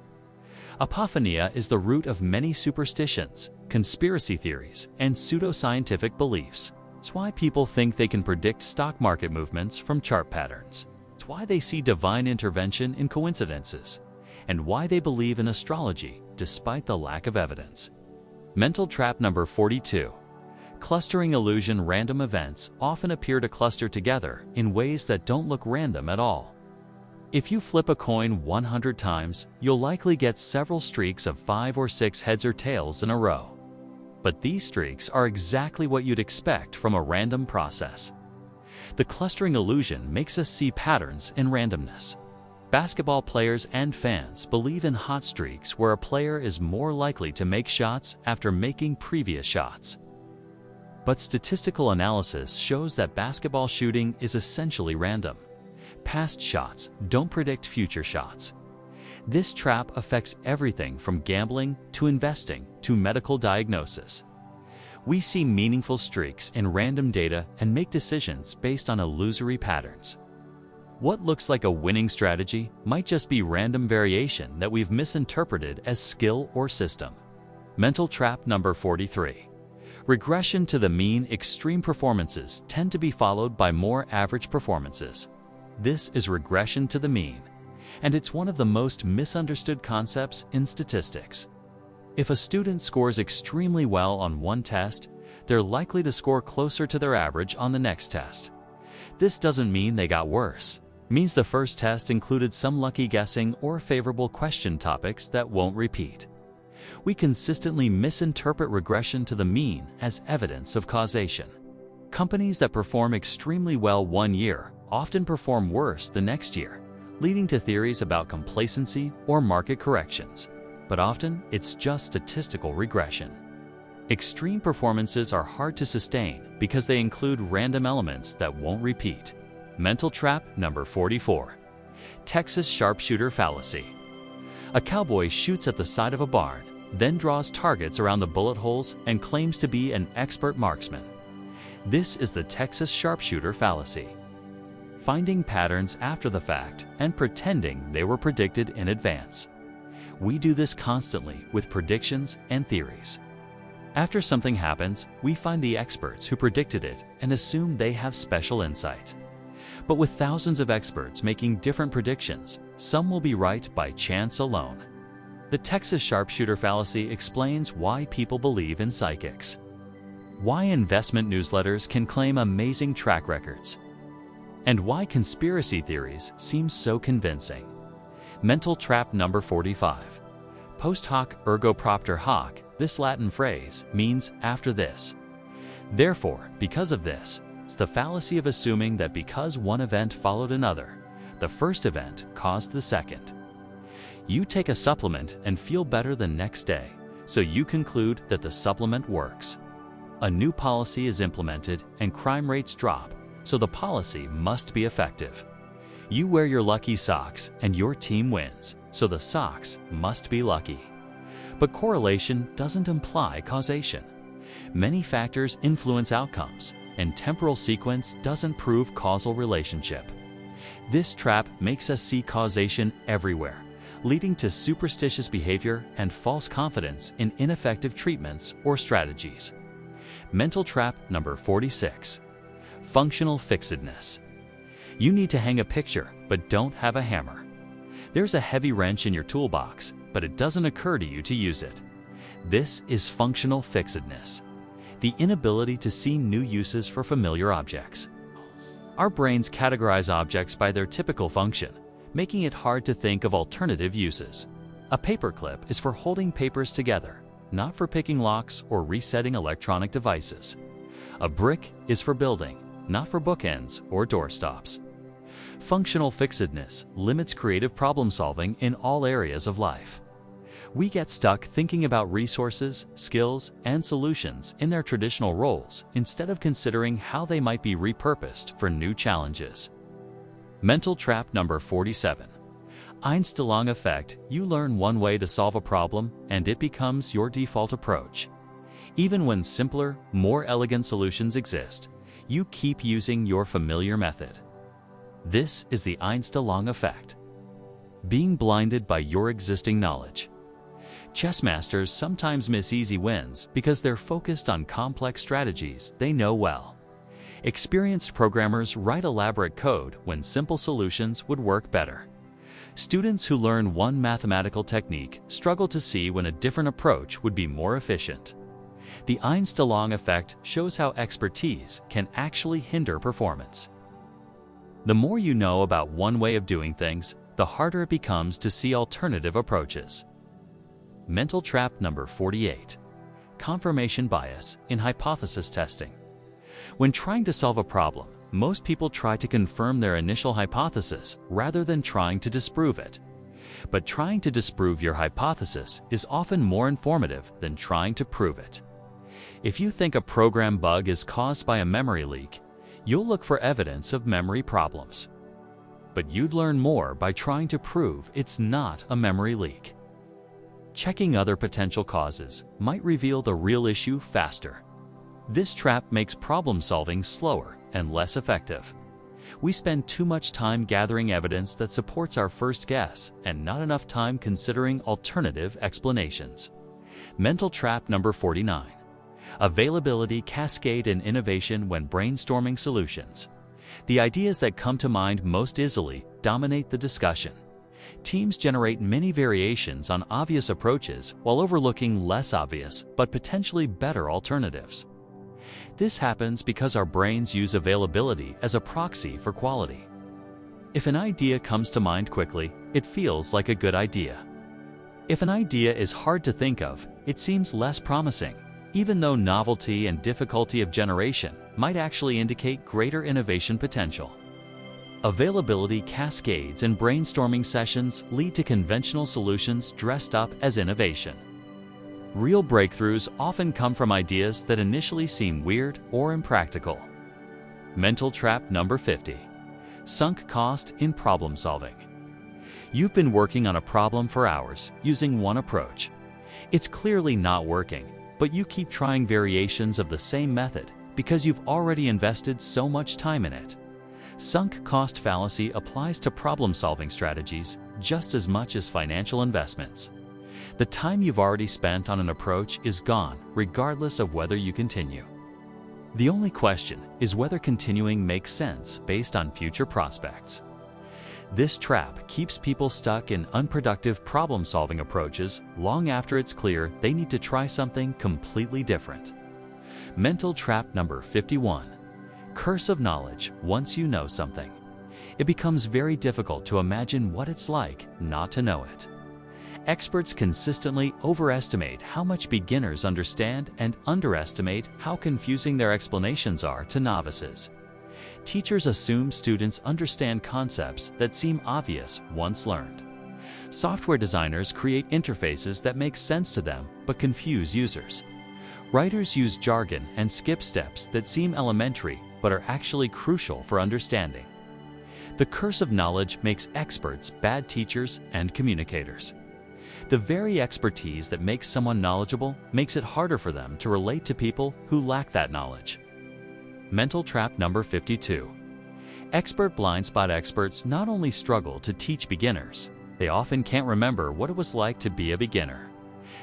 Apophenia is the root of many superstitions, conspiracy theories, and pseudoscientific beliefs. It's why people think they can predict stock market movements from chart patterns. It's why they see divine intervention in coincidences, and why they believe in astrology despite the lack of evidence. Mental trap number 42. Clustering illusion. Random events often appear to cluster together in ways that don't look random at all. If you flip a coin 100 times, you'll likely get several streaks of 5 or 6 heads or tails in a row. But these streaks are exactly what you'd expect from a random process. The clustering illusion makes us see patterns in randomness. Basketball players and fans believe in hot streaks where a player is more likely to make shots after making previous shots. But statistical analysis shows that basketball shooting is essentially random. Past shots don't predict future shots. This trap affects everything from gambling to investing to medical diagnosis. We see meaningful streaks in random data and make decisions based on illusory patterns. What looks like a winning strategy might just be random variation that we've misinterpreted as skill or system. Mental trap number 43. Regression to the mean. Extreme performances tend to be followed by more average performances. This is regression to the mean, and it's one of the most misunderstood concepts in statistics. If a student scores extremely well on one test, they're likely to score closer to their average on the next test. This doesn't mean they got worse. It means the first test included some lucky guessing or favorable question topics that won't repeat. We consistently misinterpret regression to the mean as evidence of causation. Companies that perform extremely well one year often perform worse the next year, leading to theories about complacency or market corrections. But often, it's just statistical regression. Extreme performances are hard to sustain because they include random elements that won't repeat. Mental trap number 44. Texas sharpshooter fallacy. A cowboy shoots at the side of a barn, then draws targets around the bullet holes and claims to be an expert marksman. This is the Texas sharpshooter fallacy. Finding patterns after the fact and pretending they were predicted in advance. We do this constantly with predictions and theories. After something happens, we find the experts who predicted it and assume they have special insight. But with thousands of experts making different predictions, some will be right by chance alone. The Texas sharpshooter fallacy explains why people believe in psychics, why investment newsletters can claim amazing track records, and why conspiracy theories seem so convincing. Mental trap number 45. Post hoc ergo propter hoc. This Latin phrase means after this. Therefore, because of this, it's the fallacy of assuming that because one event followed another, the first event caused the second. You take a supplement and feel better the next day, so you conclude that the supplement works. A new policy is implemented and crime rates drop, so the policy must be effective. You wear your lucky socks and your team wins, so the socks must be lucky. But correlation doesn't imply causation. Many factors influence outcomes, and temporal sequence doesn't prove causal relationship. This trap makes us see causation everywhere, leading to superstitious behavior and false confidence in ineffective treatments or strategies. Mental trap number 46. Functional fixedness. You need to hang a picture, but don't have a hammer. There's a heavy wrench in your toolbox, but it doesn't occur to you to use it. This is functional fixedness, the inability to see new uses for familiar objects. Our brains categorize objects by their typical function, making it hard to think of alternative uses. A paperclip is for holding papers together, not for picking locks or resetting electronic devices. A brick is for building, not for bookends or doorstops. Functional fixedness limits creative problem solving in all areas of life. We get stuck thinking about resources, skills, and solutions in their traditional roles instead of considering how they might be repurposed for new challenges. Mental trap number 47. Einstein effect. You learn one way to solve a problem and it becomes your default approach. Even when simpler, more elegant solutions exist, you keep using your familiar method. This is the Einstein effect. Being blinded by your existing knowledge. Chess masters sometimes miss easy wins because they're focused on complex strategies they know well. Experienced programmers write elaborate code when simple solutions would work better. Students who learn one mathematical technique struggle to see when a different approach would be more efficient. The Einstein effect shows how expertise can actually hinder performance. The more you know about one way of doing things, the harder it becomes to see alternative approaches. Mental trap number 48. Confirmation bias in hypothesis testing. When trying to solve a problem, most people try to confirm their initial hypothesis rather than trying to disprove it. But trying to disprove your hypothesis is often more informative than trying to prove it. If you think a program bug is caused by a memory leak, you'll look for evidence of memory problems. But you'd learn more by trying to prove it's not a memory leak. Checking other potential causes might reveal the real issue faster. This trap makes problem solving slower and less effective. We spend too much time gathering evidence that supports our first guess and not enough time considering alternative explanations. Mental trap number 49. Availability cascade in innovation when brainstorming solutions. The ideas that come to mind most easily dominate the discussion. Teams generate many variations on obvious approaches while overlooking less obvious but potentially better alternatives. This happens because our brains use availability as a proxy for quality. If an idea comes to mind quickly, it feels like a good idea. If an idea is hard to think of, it seems less promising, even though novelty and difficulty of generation might actually indicate greater innovation potential. Availability cascades in brainstorming sessions lead to conventional solutions dressed up as innovation. Real breakthroughs often come from ideas that initially seem weird or impractical. Mental trap number 50. Sunk cost in problem solving. You've been working on a problem for hours using one approach. It's clearly not working, but you keep trying variations of the same method because you've already invested so much time in it. Sunk cost fallacy applies to problem-solving strategies just as much as financial investments. The time you've already spent on an approach is gone, regardless of whether you continue. The only question is whether continuing makes sense based on future prospects. This trap keeps people stuck in unproductive problem-solving approaches long after it's clear they need to try something completely different. Mental trap number 51. Curse of knowledge once you know something. It becomes very difficult to imagine what it's like not to know it. Experts consistently overestimate how much beginners understand and underestimate how confusing their explanations are to novices. Teachers assume students understand concepts that seem obvious once learned. Software designers create interfaces that make sense to them but confuse users. Writers use jargon and skip steps that seem elementary but are actually crucial for understanding. The curse of knowledge makes experts bad teachers and communicators. The very expertise that makes someone knowledgeable makes it harder for them to relate to people who lack that knowledge. Mental trap number 52. Expert blind spot experts not only struggle to teach beginners, They often can't remember what it was like to be a beginner.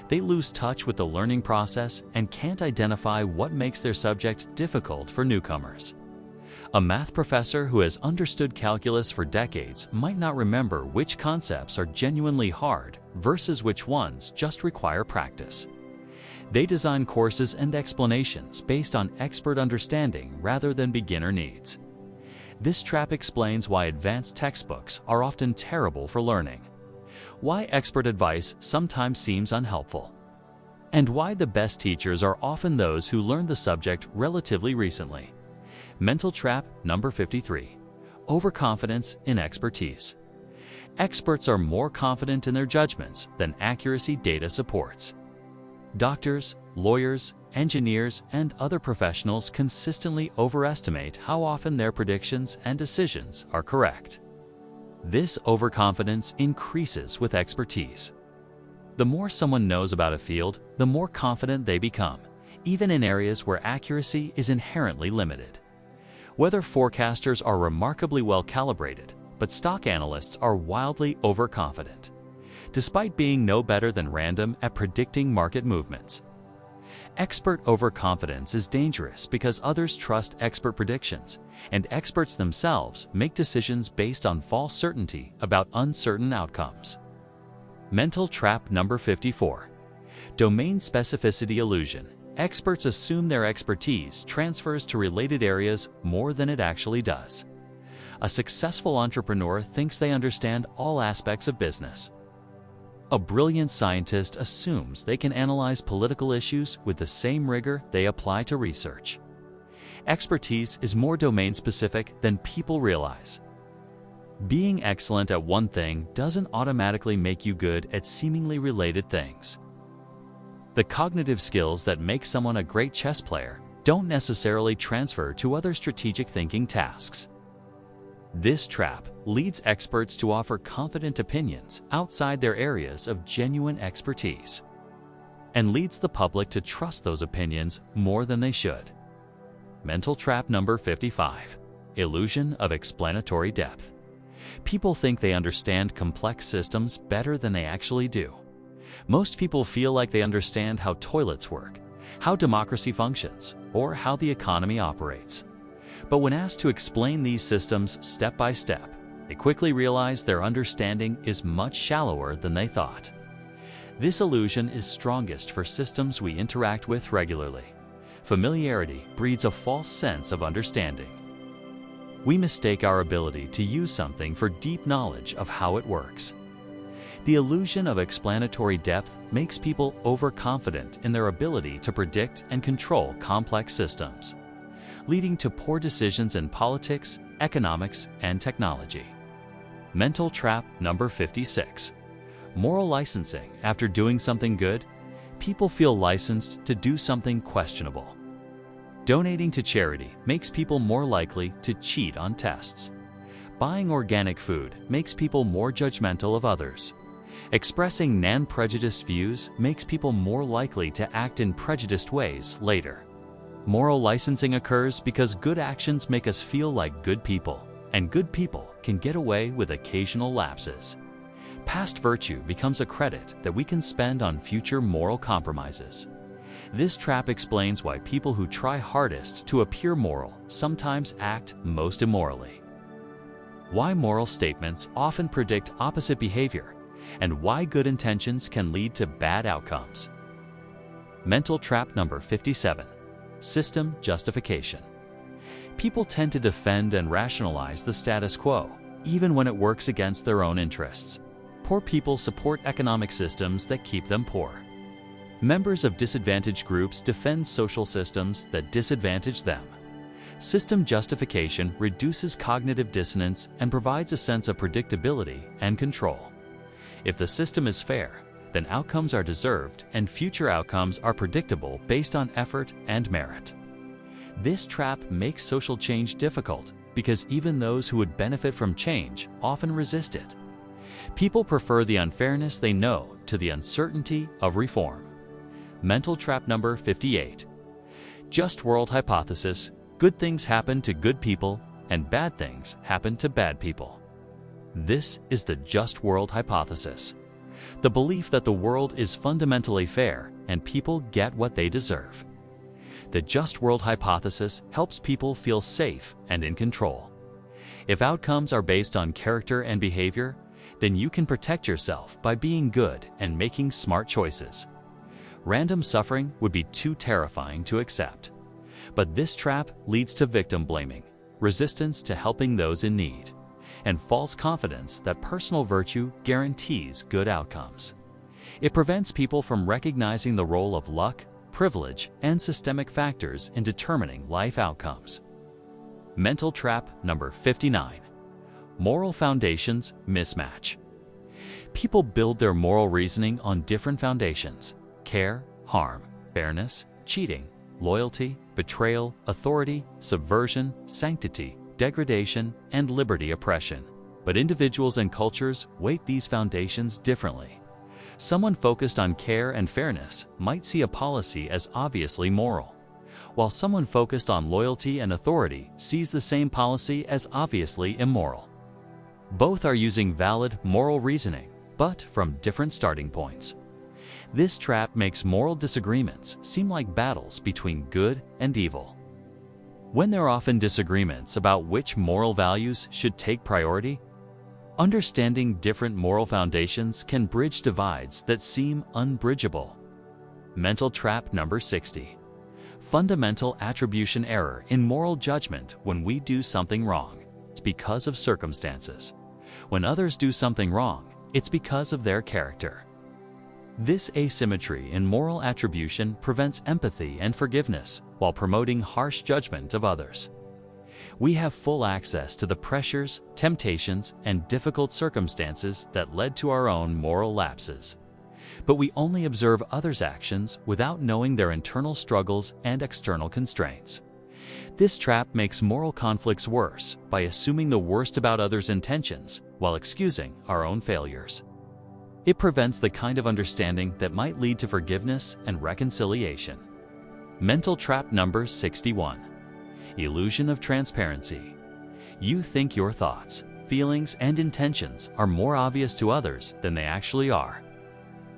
They lose touch with the learning process and can't identify what makes their subject difficult for newcomers. A math professor who has understood calculus for decades might not remember which concepts are genuinely hard versus which ones just require practice. They design courses and explanations based on expert understanding rather than beginner needs. This trap explains why advanced textbooks are often terrible for learning, why expert advice sometimes seems unhelpful, and why the best teachers are often those who learned the subject relatively recently. Mental trap number 53. Overconfidence in expertise. Experts are more confident in their judgments than accuracy data supports. Doctors, lawyers, engineers, and other professionals consistently overestimate how often their predictions and decisions are correct. This overconfidence increases with expertise. The more someone knows about a field, the more confident they become, even in areas where accuracy is inherently limited. Weather forecasters are remarkably well calibrated, but stock analysts are wildly overconfident, despite being no better than random at predicting market movements. Expert overconfidence is dangerous because others trust expert predictions, and experts themselves make decisions based on false certainty about uncertain outcomes. Mental trap number 54. Domain specificity illusion. Experts assume their expertise transfers to related areas more than it actually does. A successful entrepreneur thinks they understand all aspects of business. A brilliant scientist assumes they can analyze political issues with the same rigor they apply to research. Expertise is more domain-specific than people realize. Being excellent at one thing doesn't automatically make you good at seemingly related things. The cognitive skills that make someone a great chess player don't necessarily transfer to other strategic thinking tasks. This trap leads experts to offer confident opinions outside their areas of genuine expertise, and leads the public to trust those opinions more than they should. Mental trap number 55. Illusion of explanatory depth. People think they understand complex systems better than they actually do. Most people feel like they understand how toilets work, how democracy functions, or how the economy operates. But when asked to explain these systems step by step, they quickly realize their understanding is much shallower than they thought. This illusion is strongest for systems we interact with regularly. Familiarity breeds a false sense of understanding. We mistake our ability to use something for deep knowledge of how it works. The illusion of explanatory depth makes people overconfident in their ability to predict and control complex systems, leading to poor decisions in politics, economics, and technology. Mental trap number 56. Moral licensing. After doing something good, people feel licensed to do something questionable. Donating to charity makes people more likely to cheat on tests. Buying organic food makes people more judgmental of others. Expressing non-prejudiced views makes people more likely to act in prejudiced ways later. Moral licensing occurs because good actions make us feel like good people, and good people can get away with occasional lapses. Past virtue becomes a credit that we can spend on future moral compromises. This trap explains why people who try hardest to appear moral sometimes act most immorally. Why moral statements often predict opposite behavior, and why good intentions can lead to bad outcomes. Mental trap number 57. System justification. People tend to defend and rationalize the status quo, even when it works against their own interests. Poor people support economic systems that keep them poor. Members of disadvantaged groups defend social systems that disadvantage them. System justification reduces cognitive dissonance and provides a sense of predictability and control. If the system is fair, then outcomes are deserved and future outcomes are predictable based on effort and merit. This trap makes social change difficult because even those who would benefit from change often resist it. People prefer the unfairness they know to the uncertainty of reform. Mental trap number 58. Just world hypothesis. Good things happen to good people and bad things happen to bad people. This is the just world hypothesis, the belief that the world is fundamentally fair and people get what they deserve. The just world hypothesis helps people feel safe and in control. If outcomes are based on character and behavior, then you can protect yourself by being good and making smart choices. Random suffering would be too terrifying to accept. But this trap leads to victim blaming, resistance to helping those in need, and false confidence that personal virtue guarantees good outcomes. It prevents people from recognizing the role of luck, privilege, and systemic factors in determining life outcomes. Mental trap number 59. Moral foundations mismatch. People build their moral reasoning on different foundations: care, harm, fairness, cheating, loyalty, betrayal, authority, subversion, sanctity, degradation, and liberty oppression. But individuals and cultures weight these foundations differently. Someone focused on care and fairness might see a policy as obviously moral, while someone focused on loyalty and authority sees the same policy as obviously immoral. Both are using valid moral reasoning, but from different starting points. This trap makes moral disagreements seem like battles between good and evil. When there are often disagreements about which moral values should take priority, understanding different moral foundations can bridge divides that seem unbridgeable. Mental trap number 60. Fundamental attribution error in moral judgment. When we do something wrong, it's because of circumstances. When others do something wrong, it's because of their character. This asymmetry in moral attribution prevents empathy and forgiveness while promoting harsh judgment of others. We have full access to the pressures, temptations, and difficult circumstances that led to our own moral lapses. But we only observe others' actions without knowing their internal struggles and external constraints. This trap makes moral conflicts worse by assuming the worst about others' intentions while excusing our own failures. It prevents the kind of understanding that might lead to forgiveness and reconciliation. Mental trap number 61. Illusion of transparency. You think your thoughts, feelings, and intentions are more obvious to others than they actually are.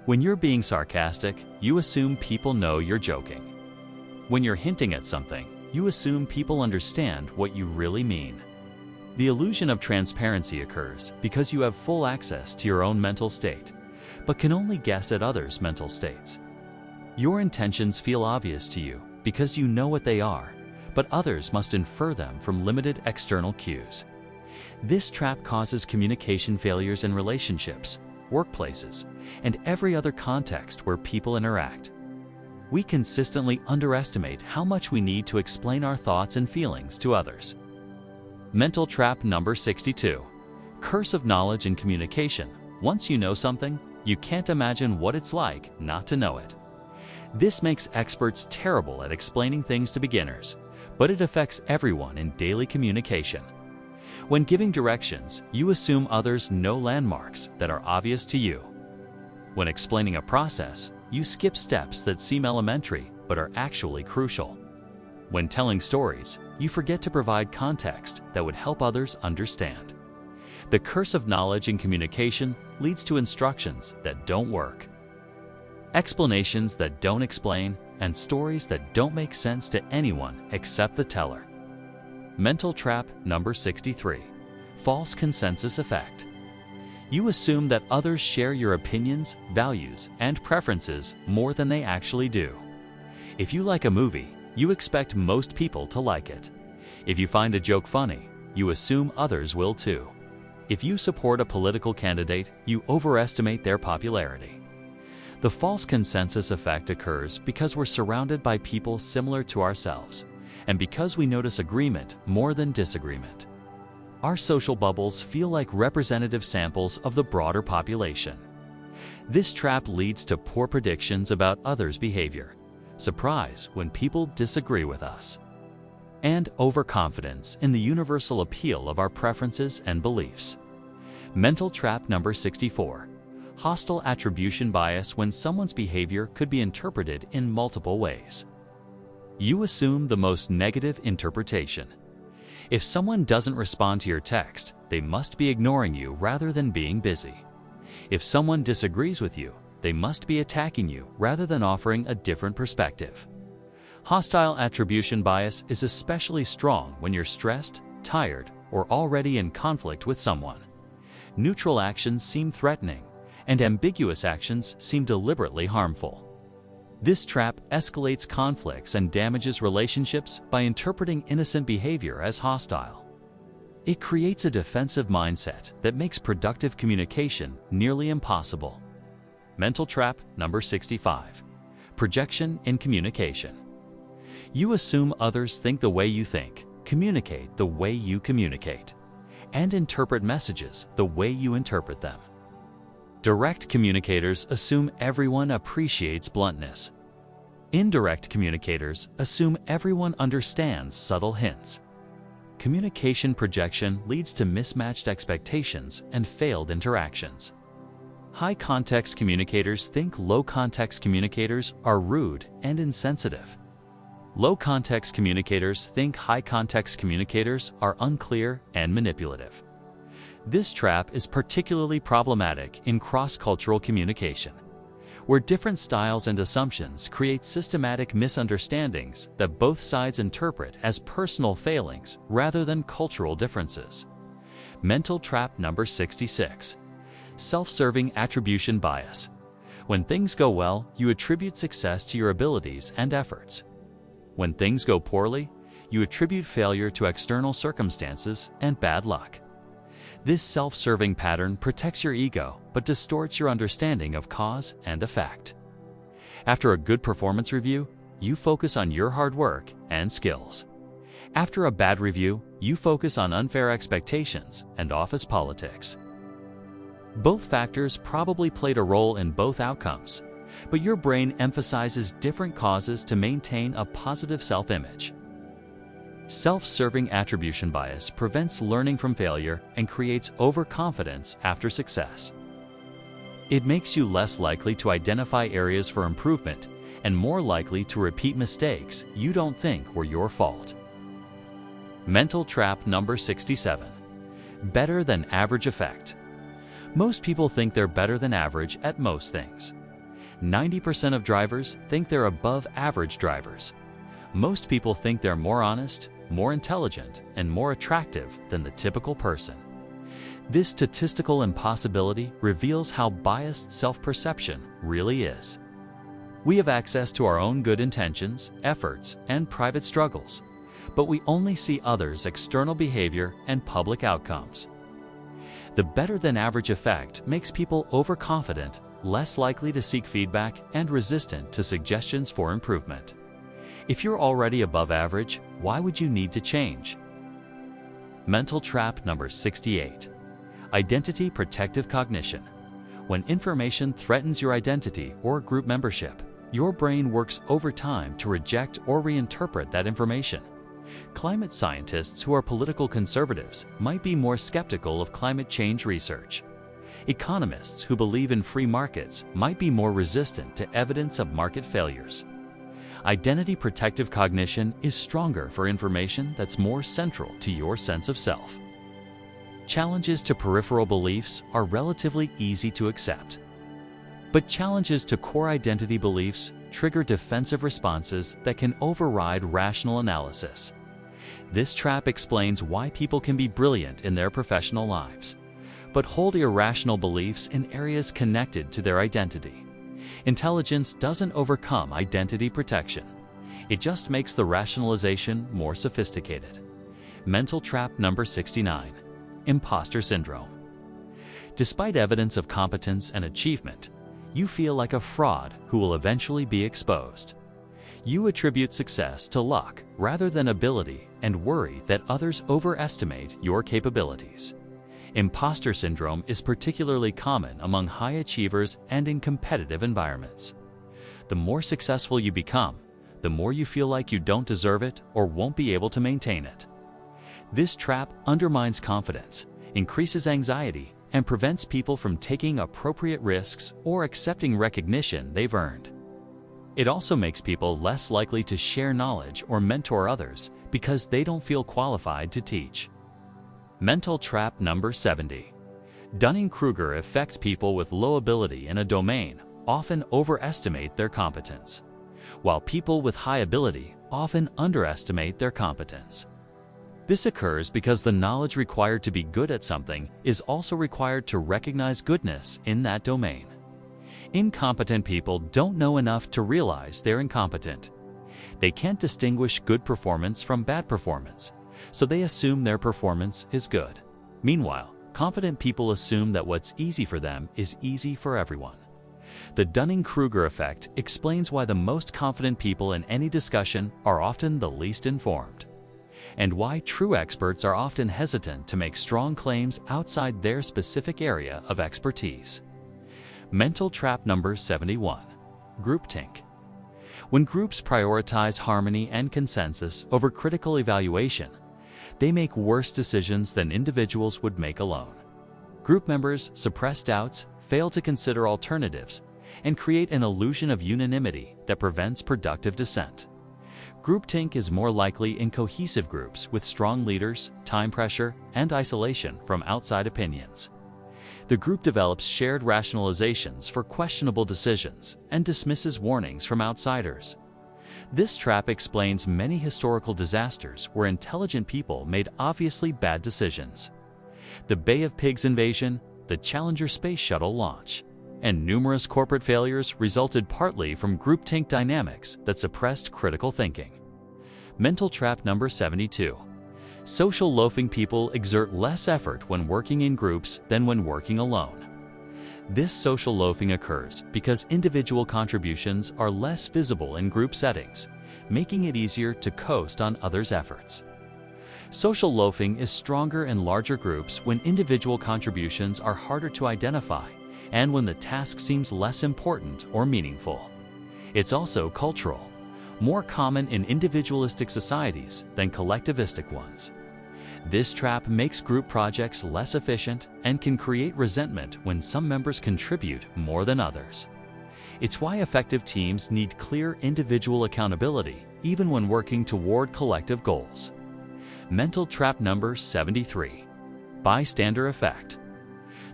When you're being sarcastic, you assume people know you're joking. When you're hinting at something, you assume people understand what you really mean. The illusion of transparency occurs because you have full access to your own mental state, but can only guess at others' mental states. Your intentions feel obvious to you because you know what they are, but others must infer them from limited external cues. This trap causes communication failures in relationships, workplaces, and every other context where people interact. We consistently underestimate how much we need to explain our thoughts and feelings to others. Mental trap number 62. Curse of knowledge and communication. Once you know something, you can't imagine what it's like not to know it. This makes experts terrible at explaining things to beginners, but it affects everyone in daily communication. When giving directions, you assume others know landmarks that are obvious to you. When explaining a process, you skip steps that seem elementary but are actually crucial. When telling stories, you forget to provide context that would help others understand. The curse of knowledge and communication leads to instructions that don't work, explanations that don't explain, and stories that don't make sense to anyone except the teller. Mental trap number 63. False consensus effect. You assume that others share your opinions, values, and preferences more than they actually do. If you like a movie, you expect most people to like it. If you find a joke funny, you assume others will too. If you support a political candidate, you overestimate their popularity. The false consensus effect occurs because we're surrounded by people similar to ourselves, and because we notice agreement more than disagreement. Our social bubbles feel like representative samples of the broader population. This trap leads to poor predictions about others' behavior, surprise when people disagree with us, and overconfidence in the universal appeal of our preferences and beliefs. Mental trap number 64. Hostile attribution bias. When someone's behavior could be interpreted in multiple ways, you assume the most negative interpretation. If someone doesn't respond to your text, they must be ignoring you rather than being busy. If someone disagrees with you, they must be attacking you rather than offering a different perspective. Hostile attribution bias is especially strong when you're stressed, tired, or already in conflict with someone. Neutral actions seem threatening, and ambiguous actions seem deliberately harmful. This trap escalates conflicts and damages relationships by interpreting innocent behavior as hostile. It creates a defensive mindset that makes productive communication nearly impossible. Mental trap number 65. Projection in communication. You assume others think the way you think, communicate the way you communicate, and interpret messages the way you interpret them. Direct communicators assume everyone appreciates bluntness. Indirect communicators assume everyone understands subtle hints. Communication projection leads to mismatched expectations and failed interactions. High-context communicators think low-context communicators are rude and insensitive. Low-context communicators think high-context communicators are unclear and manipulative. This trap is particularly problematic in cross-cultural communication, where different styles and assumptions create systematic misunderstandings that both sides interpret as personal failings rather than cultural differences. Mental trap number 66. Self-serving attribution bias. When things go well, you attribute success to your abilities and efforts. When things go poorly, you attribute failure to external circumstances and bad luck. This self-serving pattern protects your ego but distorts your understanding of cause and effect. After a good performance review, you focus on your hard work and skills. After a bad review, you focus on unfair expectations and office politics. Both factors probably played a role in both outcomes, but your brain emphasizes different causes to maintain a positive self-image. Self-serving attribution bias prevents learning from failure and creates overconfidence after success. It makes you less likely to identify areas for improvement and more likely to repeat mistakes you don't think were your fault. Mental trap number 67. Better than average effect. Most people think they're better than average at most things. 90% of drivers think they're above average drivers. Most people think they're more honest, more intelligent, and more attractive than the typical person. This statistical impossibility reveals how biased self-perception really is. We have access to our own good intentions, efforts, and private struggles, but we only see others' external behavior and public outcomes. The better-than-average effect makes people overconfident, less likely to seek feedback, and resistant to suggestions for improvement. If you're already above average, why would you need to change? Mental trap number 68. Identity protective cognition. When information threatens your identity or group membership, your brain works overtime to reject or reinterpret that information. Climate scientists who are political conservatives might be more skeptical of climate change research. Economists who believe in free markets might be more resistant to evidence of market failures. Identity protective cognition is stronger for information that's more central to your sense of self. Challenges to peripheral beliefs are relatively easy to accept. But challenges to core identity beliefs trigger defensive responses that can override rational analysis. This trap explains why people can be brilliant in their professional lives, but hold irrational beliefs in areas connected to their identity. Intelligence doesn't overcome identity protection. It just makes the rationalization more sophisticated. Mental trap number 69. Imposter syndrome. Despite evidence of competence and achievement, you feel like a fraud who will eventually be exposed. You attribute success to luck rather than ability and worry that others overestimate your capabilities. Imposter syndrome is particularly common among high achievers and in competitive environments. The more successful you become, the more you feel like you don't deserve it or won't be able to maintain it. This trap undermines confidence, increases anxiety, and prevents people from taking appropriate risks or accepting recognition they've earned. It also makes people less likely to share knowledge or mentor others because they don't feel qualified to teach. Mental trap number 70. Dunning-Kruger effect: people with low ability in a domain often overestimate their competence, while people with high ability often underestimate their competence. This occurs because the knowledge required to be good at something is also required to recognize goodness in that domain. Incompetent people don't know enough to realize they're incompetent. They can't distinguish good performance from bad performance, so they assume their performance is good. Meanwhile, competent people assume that what's easy for them is easy for everyone. The Dunning-Kruger effect explains why the most confident people in any discussion are often the least informed, and why true experts are often hesitant to make strong claims outside their specific area of expertise. Mental trap number 71. Groupthink. When groups prioritize harmony and consensus over critical evaluation, they make worse decisions than individuals would make alone. Group members suppress doubts, fail to consider alternatives, and create an illusion of unanimity that prevents productive dissent. Groupthink is more likely in cohesive groups with strong leaders, time pressure, and isolation from outside opinions. The group develops shared rationalizations for questionable decisions and dismisses warnings from outsiders. This trap explains many historical disasters where intelligent people made obviously bad decisions. The Bay of Pigs invasion, the Challenger space shuttle launch, and numerous corporate failures resulted partly from groupthink dynamics that suppressed critical thinking. Mental trap number 72. Social loafing: people exert less effort when working in groups than when working alone. This social loafing occurs because individual contributions are less visible in group settings, making it easier to coast on others' efforts. Social loafing is stronger in larger groups when individual contributions are harder to identify and when the task seems less important or meaningful. It's also cultural, more common in individualistic societies than collectivistic ones. This trap makes group projects less efficient and can create resentment when some members contribute more than others. It's why effective teams need clear individual accountability even when working toward collective goals. Mental trap number 73. Bystander effect.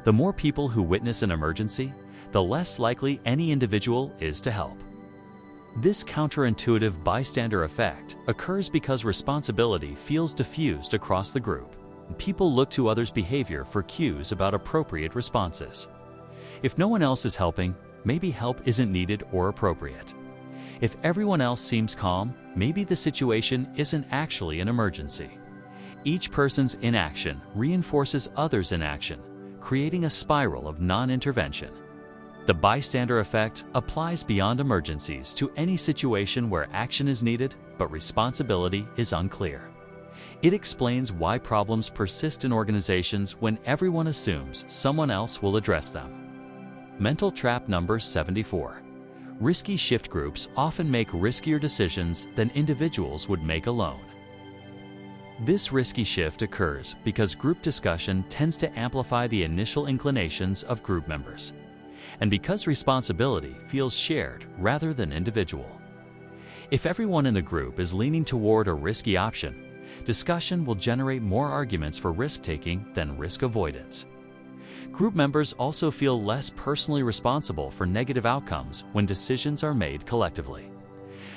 The more people who witness an emergency, the less likely any individual is to help. This counterintuitive bystander effect occurs because responsibility feels diffused across the group. People look to others' behavior for cues about appropriate responses. If no one else is helping, maybe help isn't needed or appropriate. If everyone else seems calm, maybe the situation isn't actually an emergency. Each person's inaction reinforces others' inaction, creating a spiral of non-intervention. The bystander effect applies beyond emergencies to any situation where action is needed but responsibility is unclear. It explains why problems persist in organizations when everyone assumes someone else will address them. Mental trap number 74. Risky shift: groups often make riskier decisions than individuals would make alone. This risky shift occurs because group discussion tends to amplify the initial inclinations of group members, and because responsibility feels shared rather than individual. If everyone in the group is leaning toward a risky option, discussion will generate more arguments for risk-taking than risk avoidance. Group members also feel less personally responsible for negative outcomes when decisions are made collectively.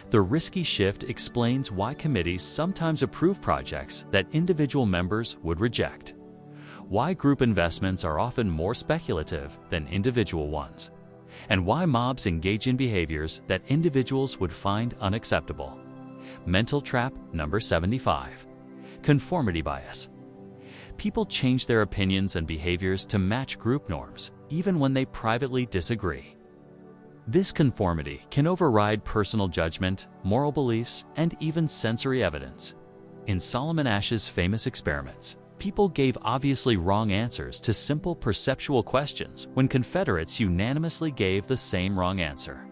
The risky shift explains why committees sometimes approve projects that individual members would reject, why group investments are often more speculative than individual ones, and why mobs engage in behaviors that individuals would find unacceptable. Mental trap number 75. Conformity bias. People change their opinions and behaviors to match group norms, even when they privately disagree. This conformity can override personal judgment, moral beliefs, and even sensory evidence. In Solomon Asch's famous experiments, people gave obviously wrong answers to simple perceptual questions when Confederates unanimously gave the same wrong answer.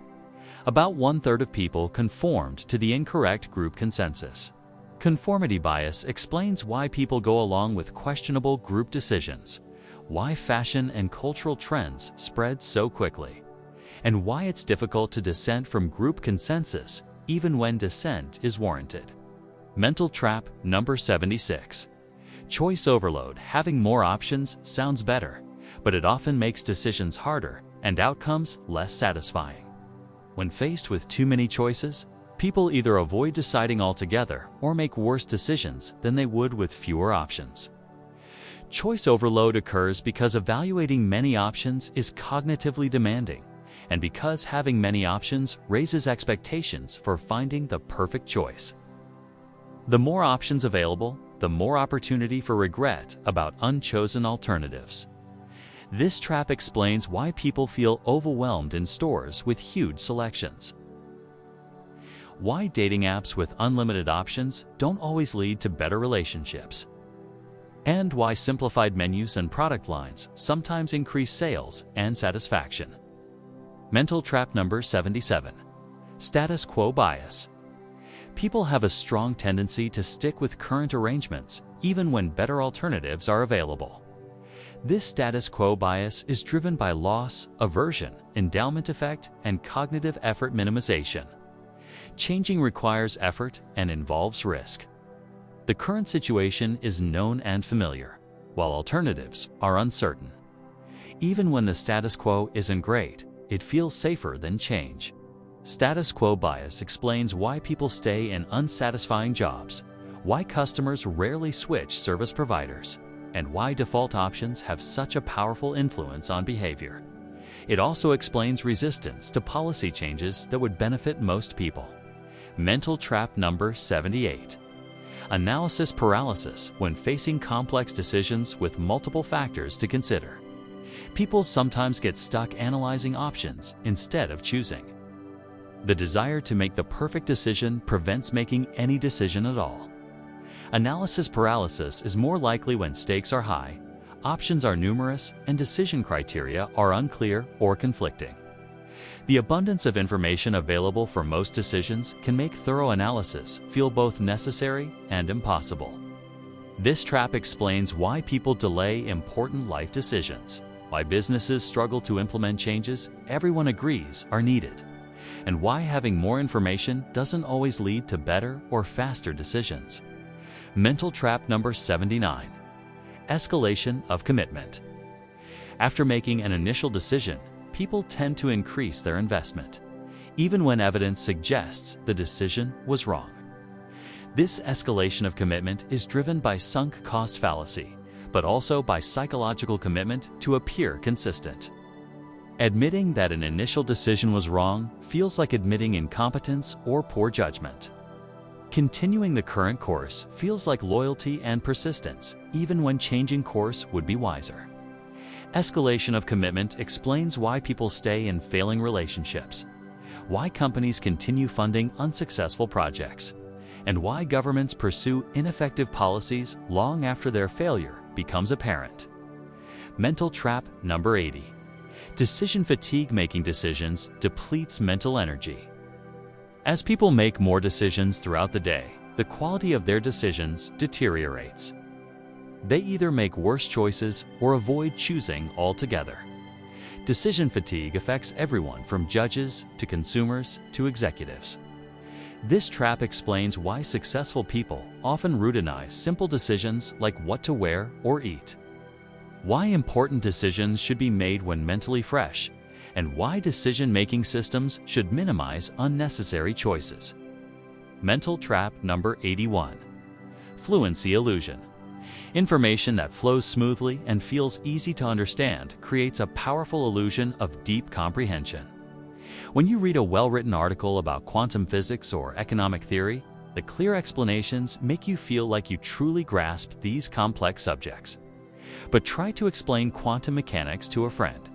About 1/3 of people conformed to the incorrect group consensus. Conformity bias explains why people go along with questionable group decisions, why fashion and cultural trends spread so quickly, and why it's difficult to dissent from group consensus even when dissent is warranted. Mental trap number 76. Choice overload. Having more options sounds better, but it often makes decisions harder and outcomes less satisfying. When faced with too many choices, people either avoid deciding altogether or make worse decisions than they would with fewer options. Choice overload occurs because evaluating many options is cognitively demanding, and because having many options raises expectations for finding the perfect choice. The more options available, the more opportunity for regret about unchosen alternatives. This trap explains why people feel overwhelmed in stores with huge selections. Why dating apps with unlimited options don't always lead to better relationships. And why simplified menus and product lines sometimes increase sales and satisfaction. Mental trap number 77. Status quo bias. People have a strong tendency to stick with current arrangements even when better alternatives are available. This status quo bias is driven by loss, aversion, endowment effect, and cognitive effort minimization. Changing requires effort and involves risk. The current situation is known and familiar, while alternatives are uncertain. Even when the status quo isn't great, it feels safer than change. Status quo bias explains why people stay in unsatisfying jobs, why customers rarely switch service providers, and why default options have such a powerful influence on behavior. It also explains resistance to policy changes that would benefit most people. Mental trap number 78. Analysis paralysis when facing complex decisions with multiple factors to consider. People sometimes get stuck analyzing options instead of choosing. The desire to make the perfect decision prevents making any decision at all. Analysis paralysis is more likely when stakes are high, options are numerous, and decision criteria are unclear or conflicting. The abundance of information available for most decisions can make thorough analysis feel both necessary and impossible. This trap explains why people delay important life decisions, why businesses struggle to implement changes everyone agrees are needed, and why having more information doesn't always lead to better or faster decisions. Mental trap number 79. Escalation of commitment. After making an initial decision, people tend to increase their investment, even when evidence suggests the decision was wrong. This escalation of commitment is driven by sunk cost fallacy, but also by psychological commitment to appear consistent. Admitting that an initial decision was wrong feels like admitting incompetence or poor judgment. Continuing the current course feels like loyalty and persistence, even when changing course would be wiser. Escalation of commitment explains why people stay in failing relationships, why companies continue funding unsuccessful projects, and why governments pursue ineffective policies long after their failure becomes apparent. Mental trap number 80. Decision fatigue. Making decisions depletes mental energy. As people make more decisions throughout the day, the quality of their decisions deteriorates. They either make worse choices or avoid choosing altogether. Decision fatigue affects everyone from judges to consumers to executives. This trap explains why successful people often routinize simple decisions like what to wear or eat, why important decisions should be made when mentally fresh, and why decision-making systems should minimize unnecessary choices. Mental trap number 81. Fluency illusion. Information that flows smoothly and feels easy to understand creates a powerful illusion of deep comprehension. When you read a well-written article about quantum physics or economic theory, the clear explanations make you feel like you truly grasped these complex subjects. But try to explain quantum mechanics to a friend,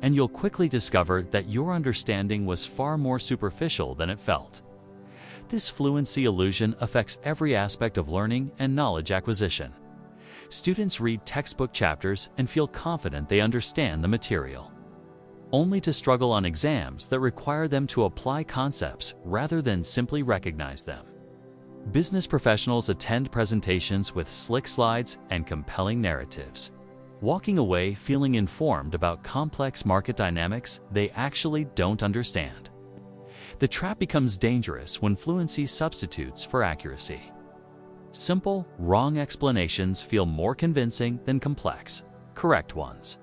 and you'll quickly discover that your understanding was far more superficial than it felt. This fluency illusion affects every aspect of learning and knowledge acquisition. Students read textbook chapters and feel confident they understand the material, only to struggle on exams that require them to apply concepts rather than simply recognize them. Business professionals attend presentations with slick slides and compelling narratives, walking away feeling informed about complex market dynamics they actually don't understand. The trap becomes dangerous when fluency substitutes for accuracy. Simple, wrong explanations feel more convincing than complex, correct ones.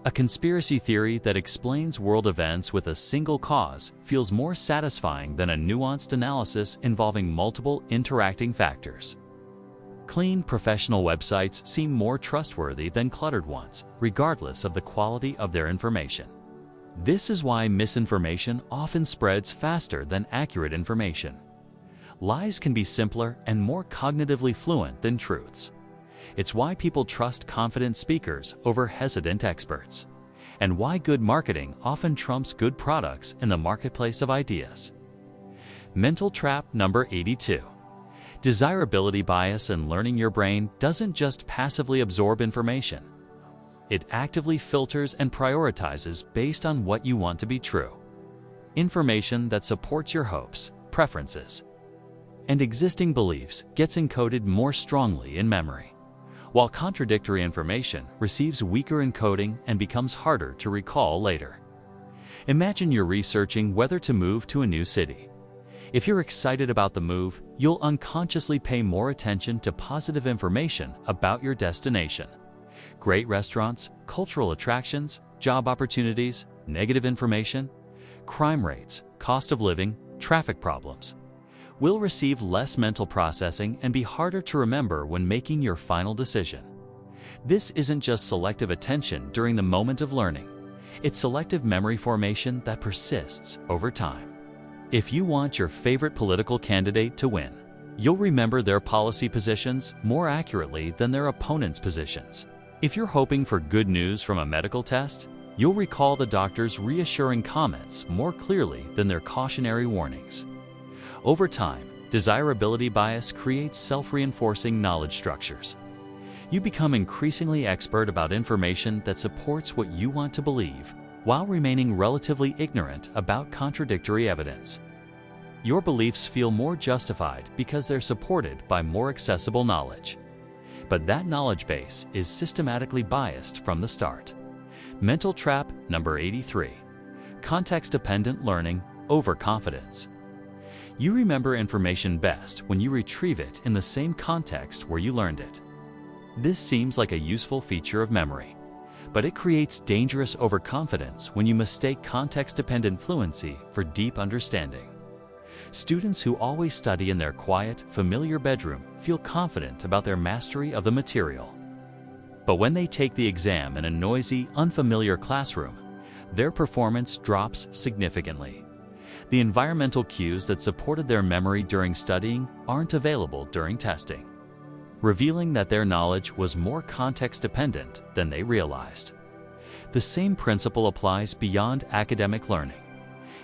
A conspiracy theory that explains world events with a single cause feels more satisfying than a nuanced analysis involving multiple interacting factors. Clean, professional websites seem more trustworthy than cluttered ones, regardless of the quality of their information. This is why misinformation often spreads faster than accurate information. Lies can be simpler and more cognitively fluent than truths. It's why people trust confident speakers over hesitant experts, and why good marketing often trumps good products in the marketplace of ideas. Mental trap number 82. Desirability bias in learning. Your brain doesn't just passively absorb information. It actively filters and prioritizes based on what you want to be true. Information that supports your hopes, preferences, and existing beliefs gets encoded more strongly in memory, while contradictory information receives weaker encoding and becomes harder to recall later. Imagine you're researching whether to move to a new city. If you're excited about the move, you'll unconsciously pay more attention to positive information about your destination. Great restaurants, cultural attractions, job opportunities, negative information, crime rates, cost of living, traffic problems will receive less mental processing and be harder to remember when making your final decision. This isn't just selective attention during the moment of learning. It's selective memory formation that persists over time. If you want your favorite political candidate to win, you'll remember their policy positions more accurately than their opponent's positions. If you're hoping for good news from a medical test, you'll recall the doctor's reassuring comments more clearly than their cautionary warnings. Over time, desirability bias creates self-reinforcing knowledge structures. You become increasingly expert about information that supports what you want to believe, while remaining relatively ignorant about contradictory evidence. Your beliefs feel more justified because they're supported by more accessible knowledge. But that knowledge base is systematically biased from the start. Mental trap number 83. Context-dependent learning, overconfidence. You remember information best when you retrieve it in the same context where you learned it. This seems like a useful feature of memory, but it creates dangerous overconfidence when you mistake context-dependent fluency for deep understanding. Students who always study in their quiet, familiar bedroom feel confident about their mastery of the material. But when they take the exam in a noisy, unfamiliar classroom, their performance drops significantly. The environmental cues that supported their memory during studying aren't available during testing, revealing that their knowledge was more context-dependent than they realized. The same principle applies beyond academic learning.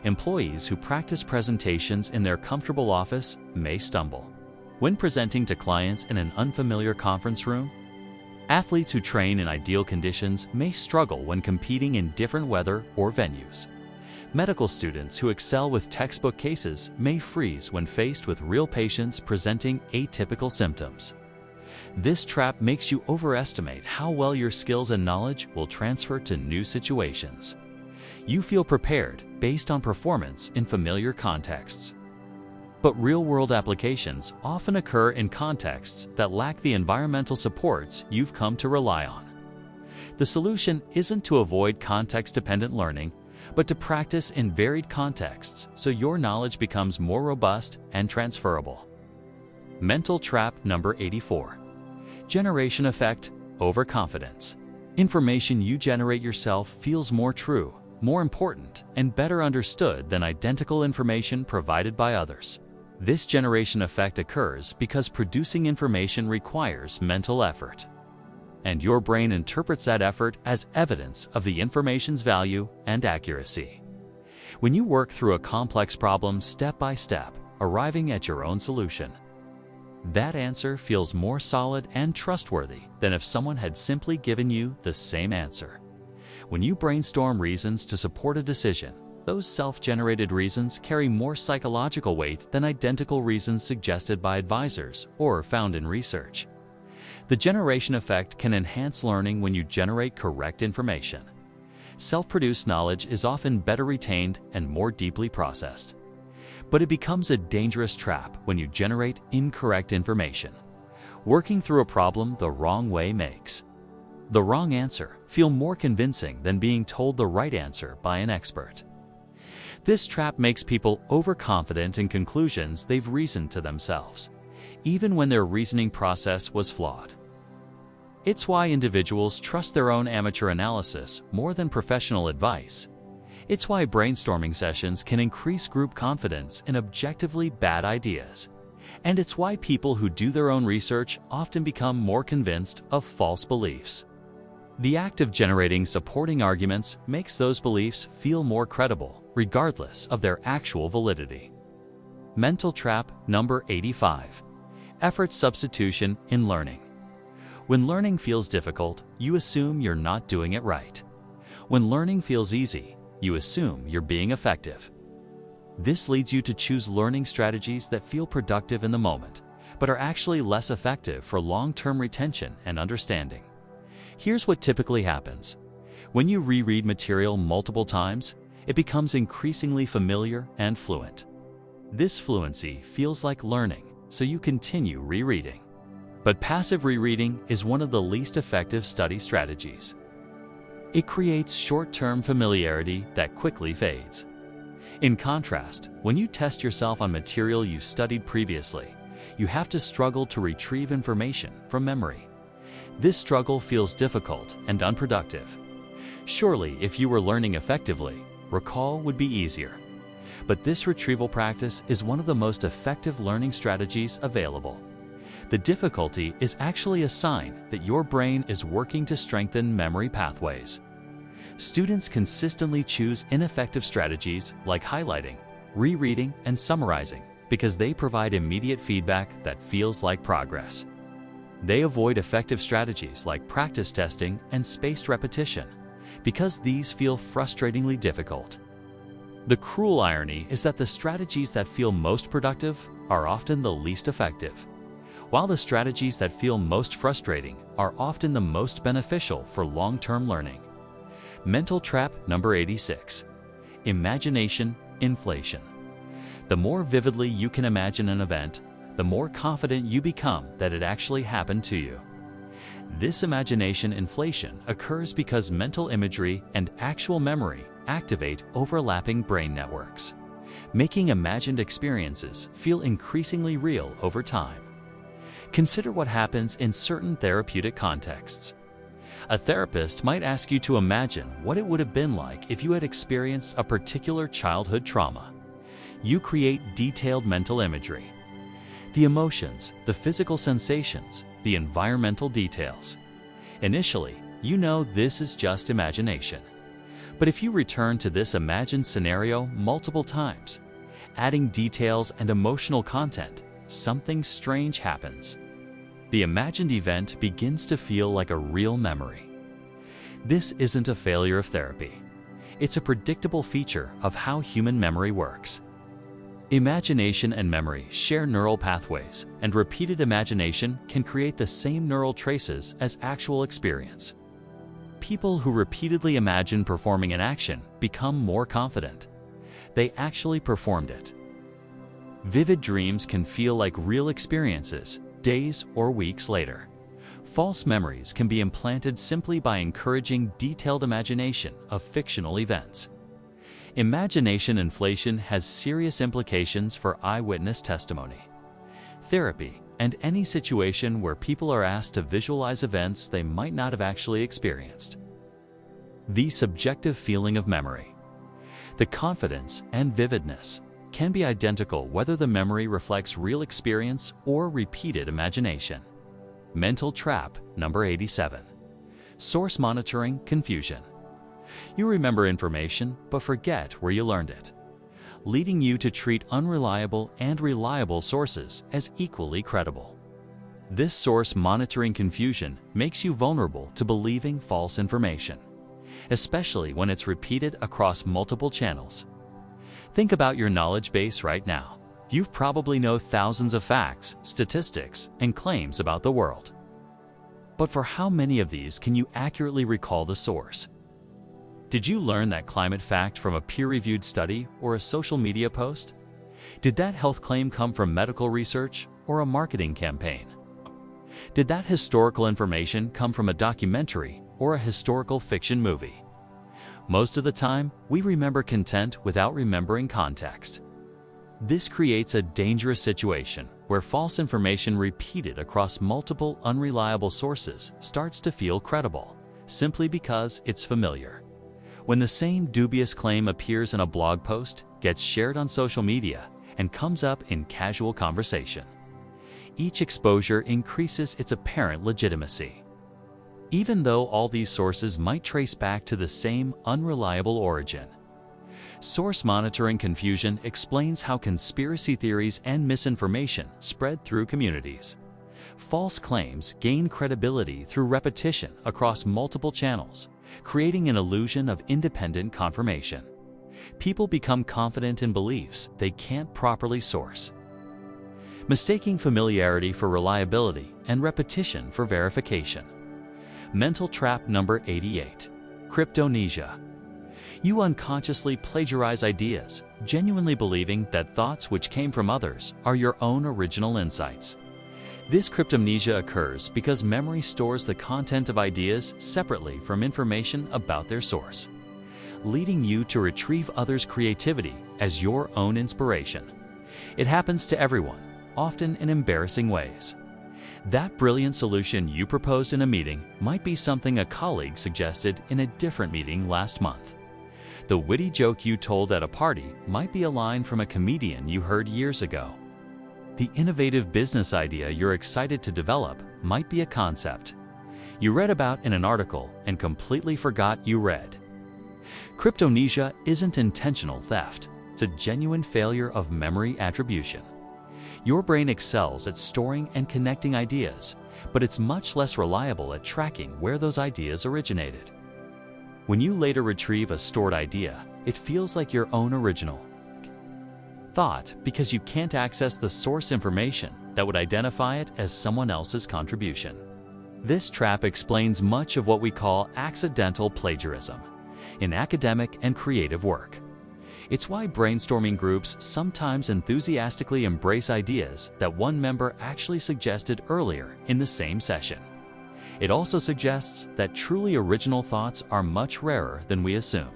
Employees who practice presentations in their comfortable office may stumble when presenting to clients in an unfamiliar conference room. Athletes who train in ideal conditions may struggle when competing in different weather or venues. Medical students who excel with textbook cases may freeze when faced with real patients presenting atypical symptoms. This trap makes you overestimate how well your skills and knowledge will transfer to new situations. You feel prepared based on performance in familiar contexts. But real-world applications often occur in contexts that lack the environmental supports you've come to rely on. The solution isn't to avoid context-dependent learning, but to practice in varied contexts so your knowledge becomes more robust and transferable. Mental trap number 84. Generation effect, overconfidence. Information you generate yourself feels more true, more important, and better understood than identical information provided by others. This generation effect occurs because producing information requires mental effort, and your brain interprets that effort as evidence of the information's value and accuracy. When you work through a complex problem step by step, arriving at your own solution, that answer feels more solid and trustworthy than if someone had simply given you the same answer. When you brainstorm reasons to support a decision, those self-generated reasons carry more psychological weight than identical reasons suggested by advisors or found in research. The generation effect can enhance learning when you generate correct information. Self-produced knowledge is often better retained and more deeply processed. But it becomes a dangerous trap when you generate incorrect information. Working through a problem the wrong way makes the wrong answer feel more convincing than being told the right answer by an expert. This trap makes people overconfident in conclusions they've reasoned to themselves, even when their reasoning process was flawed. It's why individuals trust their own amateur analysis more than professional advice. It's why brainstorming sessions can increase group confidence in objectively bad ideas. And it's why people who do their own research often become more convinced of false beliefs. The act of generating supporting arguments makes those beliefs feel more credible, regardless of their actual validity. Mental trap number 85. Effort substitution in learning. When learning feels difficult, you assume you're not doing it right. When learning feels easy, you assume you're being effective. This leads you to choose learning strategies that feel productive in the moment, but are actually less effective for long-term retention and understanding. Here's what typically happens. When you reread material multiple times, it becomes increasingly familiar and fluent. This fluency feels like learning, so you continue rereading. But passive rereading is one of the least effective study strategies. It creates short-term familiarity that quickly fades. In contrast, when you test yourself on material you studied previously, you have to struggle to retrieve information from memory. This struggle feels difficult and unproductive. Surely, if you were learning effectively, recall would be easier. But this retrieval practice is one of the most effective learning strategies available. The difficulty is actually a sign that your brain is working to strengthen memory pathways. Students consistently choose ineffective strategies like highlighting, rereading, and summarizing because they provide immediate feedback that feels like progress. They avoid effective strategies like practice testing and spaced repetition because these feel frustratingly difficult. The cruel irony is that the strategies that feel most productive are often the least effective, while the strategies that feel most frustrating are often the most beneficial for long-term learning. Mental trap number 86. Imagination inflation. The more vividly you can imagine an event, the more confident you become that it actually happened to you. This imagination inflation occurs because mental imagery and actual memory activate overlapping brain networks, making imagined experiences feel increasingly real over time. Consider what happens in certain therapeutic contexts. A therapist might ask you to imagine what it would have been like if you had experienced a particular childhood trauma. You create detailed mental imagery. The emotions, the physical sensations, the environmental details. Initially, you know this is just imagination. But if you return to this imagined scenario multiple times, adding details and emotional content, something strange happens. The imagined event begins to feel like a real memory. This isn't a failure of therapy. It's a predictable feature of how human memory works. Imagination and memory share neural pathways, and repeated imagination can create the same neural traces as actual experience. People who repeatedly imagine performing an action become more confident. They actually performed it. Vivid dreams can feel like real experiences days or weeks later. False memories can be implanted simply by encouraging detailed imagination of fictional events. Imagination inflation has serious implications for eyewitness testimony. Therapy, and any situation where people are asked to visualize events they might not have actually experienced. The subjective feeling of memory. The confidence and vividness can be identical whether the memory reflects real experience or repeated imagination. Mental trap number 87. Source monitoring confusion. You remember information but forget where you learned it, leading you to treat unreliable and reliable sources as equally credible. This source monitoring confusion makes you vulnerable to believing false information, especially when it's repeated across multiple channels. Think about your knowledge base right now. You probably know thousands of facts, statistics, and claims about the world. But for how many of these can you accurately recall the source? Did you learn that climate fact from a peer-reviewed study or a social media post? Did that health claim come from medical research or a marketing campaign? Did that historical information come from a documentary or a historical fiction movie? Most of the time, we remember content without remembering context. This creates a dangerous situation where false information repeated across multiple unreliable sources starts to feel credible, simply because it's familiar. When the same dubious claim appears in a blog post, gets shared on social media, and comes up in casual conversation, each exposure increases its apparent legitimacy. Even though all these sources might trace back to the same unreliable origin. Source monitoring confusion explains how conspiracy theories and misinformation spread through communities. False claims gain credibility through repetition across multiple channels, creating an illusion of independent confirmation. People become confident in beliefs they can't properly source. Mistaking familiarity for reliability and repetition for verification. Mental trap number 88. Cryptomnesia. You unconsciously plagiarize ideas, genuinely believing that thoughts which came from others are your own original insights. This cryptomnesia occurs because memory stores the content of ideas separately from information about their source, leading you to retrieve others' creativity as your own inspiration. It happens to everyone, often in embarrassing ways. That brilliant solution you proposed in a meeting might be something a colleague suggested in a different meeting last month. The witty joke you told at a party might be a line from a comedian you heard years ago. The innovative business idea you're excited to develop might be a concept you read about in an article and completely forgot you read. Cryptomnesia isn't intentional theft, it's a genuine failure of memory attribution. Your brain excels at storing and connecting ideas, but it's much less reliable at tracking where those ideas originated. When you later retrieve a stored idea, it feels like your own original thought because you can't access the source information that would identify it as someone else's contribution. This trap explains much of what we call accidental plagiarism in academic and creative work. It's why brainstorming groups sometimes enthusiastically embrace ideas that one member actually suggested earlier in the same session. It also suggests that truly original thoughts are much rarer than we assume.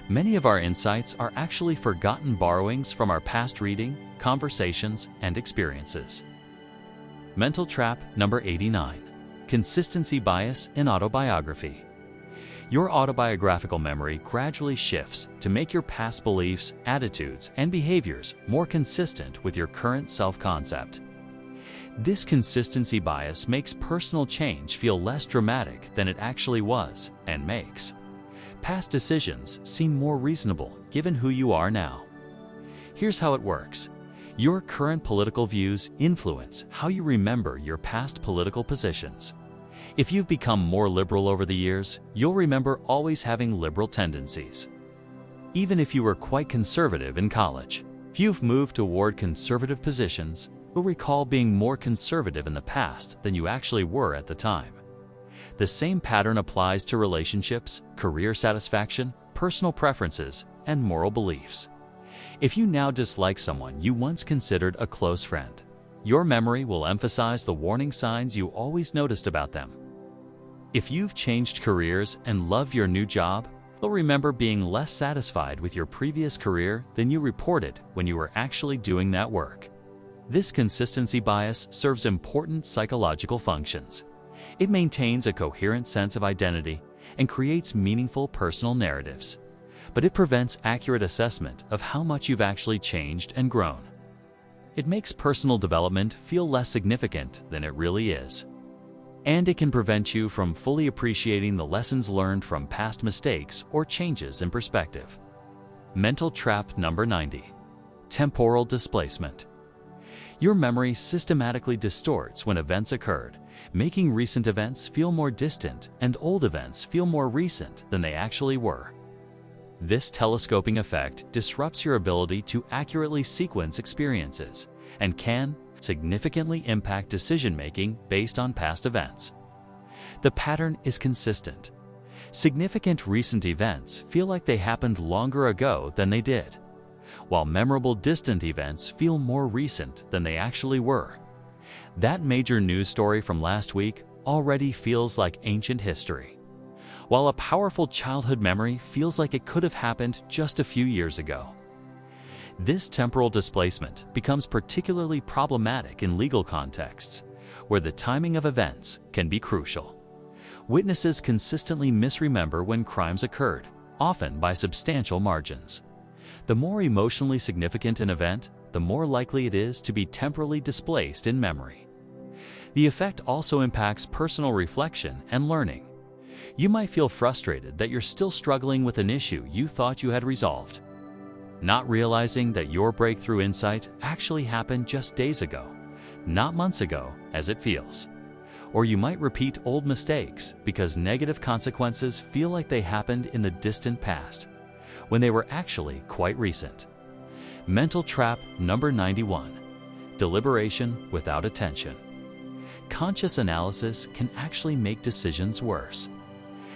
Many of our insights are actually forgotten borrowings from our past reading, conversations, and experiences. Mental trap number 89. Consistency bias in autobiography. Your autobiographical memory gradually shifts to make your past beliefs, attitudes, and behaviors more consistent with your current self-concept. This consistency bias makes personal change feel less dramatic than it actually was and makes past decisions seem more reasonable given who you are now. Here's how it works. Your current political views influence how you remember your past political positions. If you've become more liberal over the years, you'll remember always having liberal tendencies. Even if you were quite conservative in college, if you've moved toward conservative positions, you'll recall being more conservative in the past than you actually were at the time. The same pattern applies to relationships, career satisfaction, personal preferences, and moral beliefs. If you now dislike someone you once considered a close friend, your memory will emphasize the warning signs you always noticed about them. If you've changed careers and love your new job, you'll remember being less satisfied with your previous career than you reported when you were actually doing that work. This consistency bias serves important psychological functions. It maintains a coherent sense of identity and creates meaningful personal narratives, but it prevents accurate assessment of how much you've actually changed and grown. It makes personal development feel less significant than it really is. And it can prevent you from fully appreciating the lessons learned from past mistakes or changes in perspective. Mental trap number 90. Temporal displacement. Your memory systematically distorts when events occurred, making recent events feel more distant and old events feel more recent than they actually were. This telescoping effect disrupts your ability to accurately sequence experiences and can significantly impact decision-making based on past events. The pattern is consistent. Significant recent events feel like they happened longer ago than they did, while memorable distant events feel more recent than they actually were. That major news story from last week already feels like ancient history, while a powerful childhood memory feels like it could have happened just a few years ago. This temporal displacement becomes particularly problematic in legal contexts, where the timing of events can be crucial. Witnesses consistently misremember when crimes occurred, often by substantial margins. The more emotionally significant an event, the more likely it is to be temporally displaced in memory. The effect also impacts personal reflection and learning. You might feel frustrated that you're still struggling with an issue you thought you had resolved, not realizing that your breakthrough insight actually happened just days ago, not months ago as it feels. Or you might repeat old mistakes because negative consequences feel like they happened in the distant past, when they were actually quite recent. Mental trap number 91. Deliberation without attention. Conscious analysis can actually make decisions worse,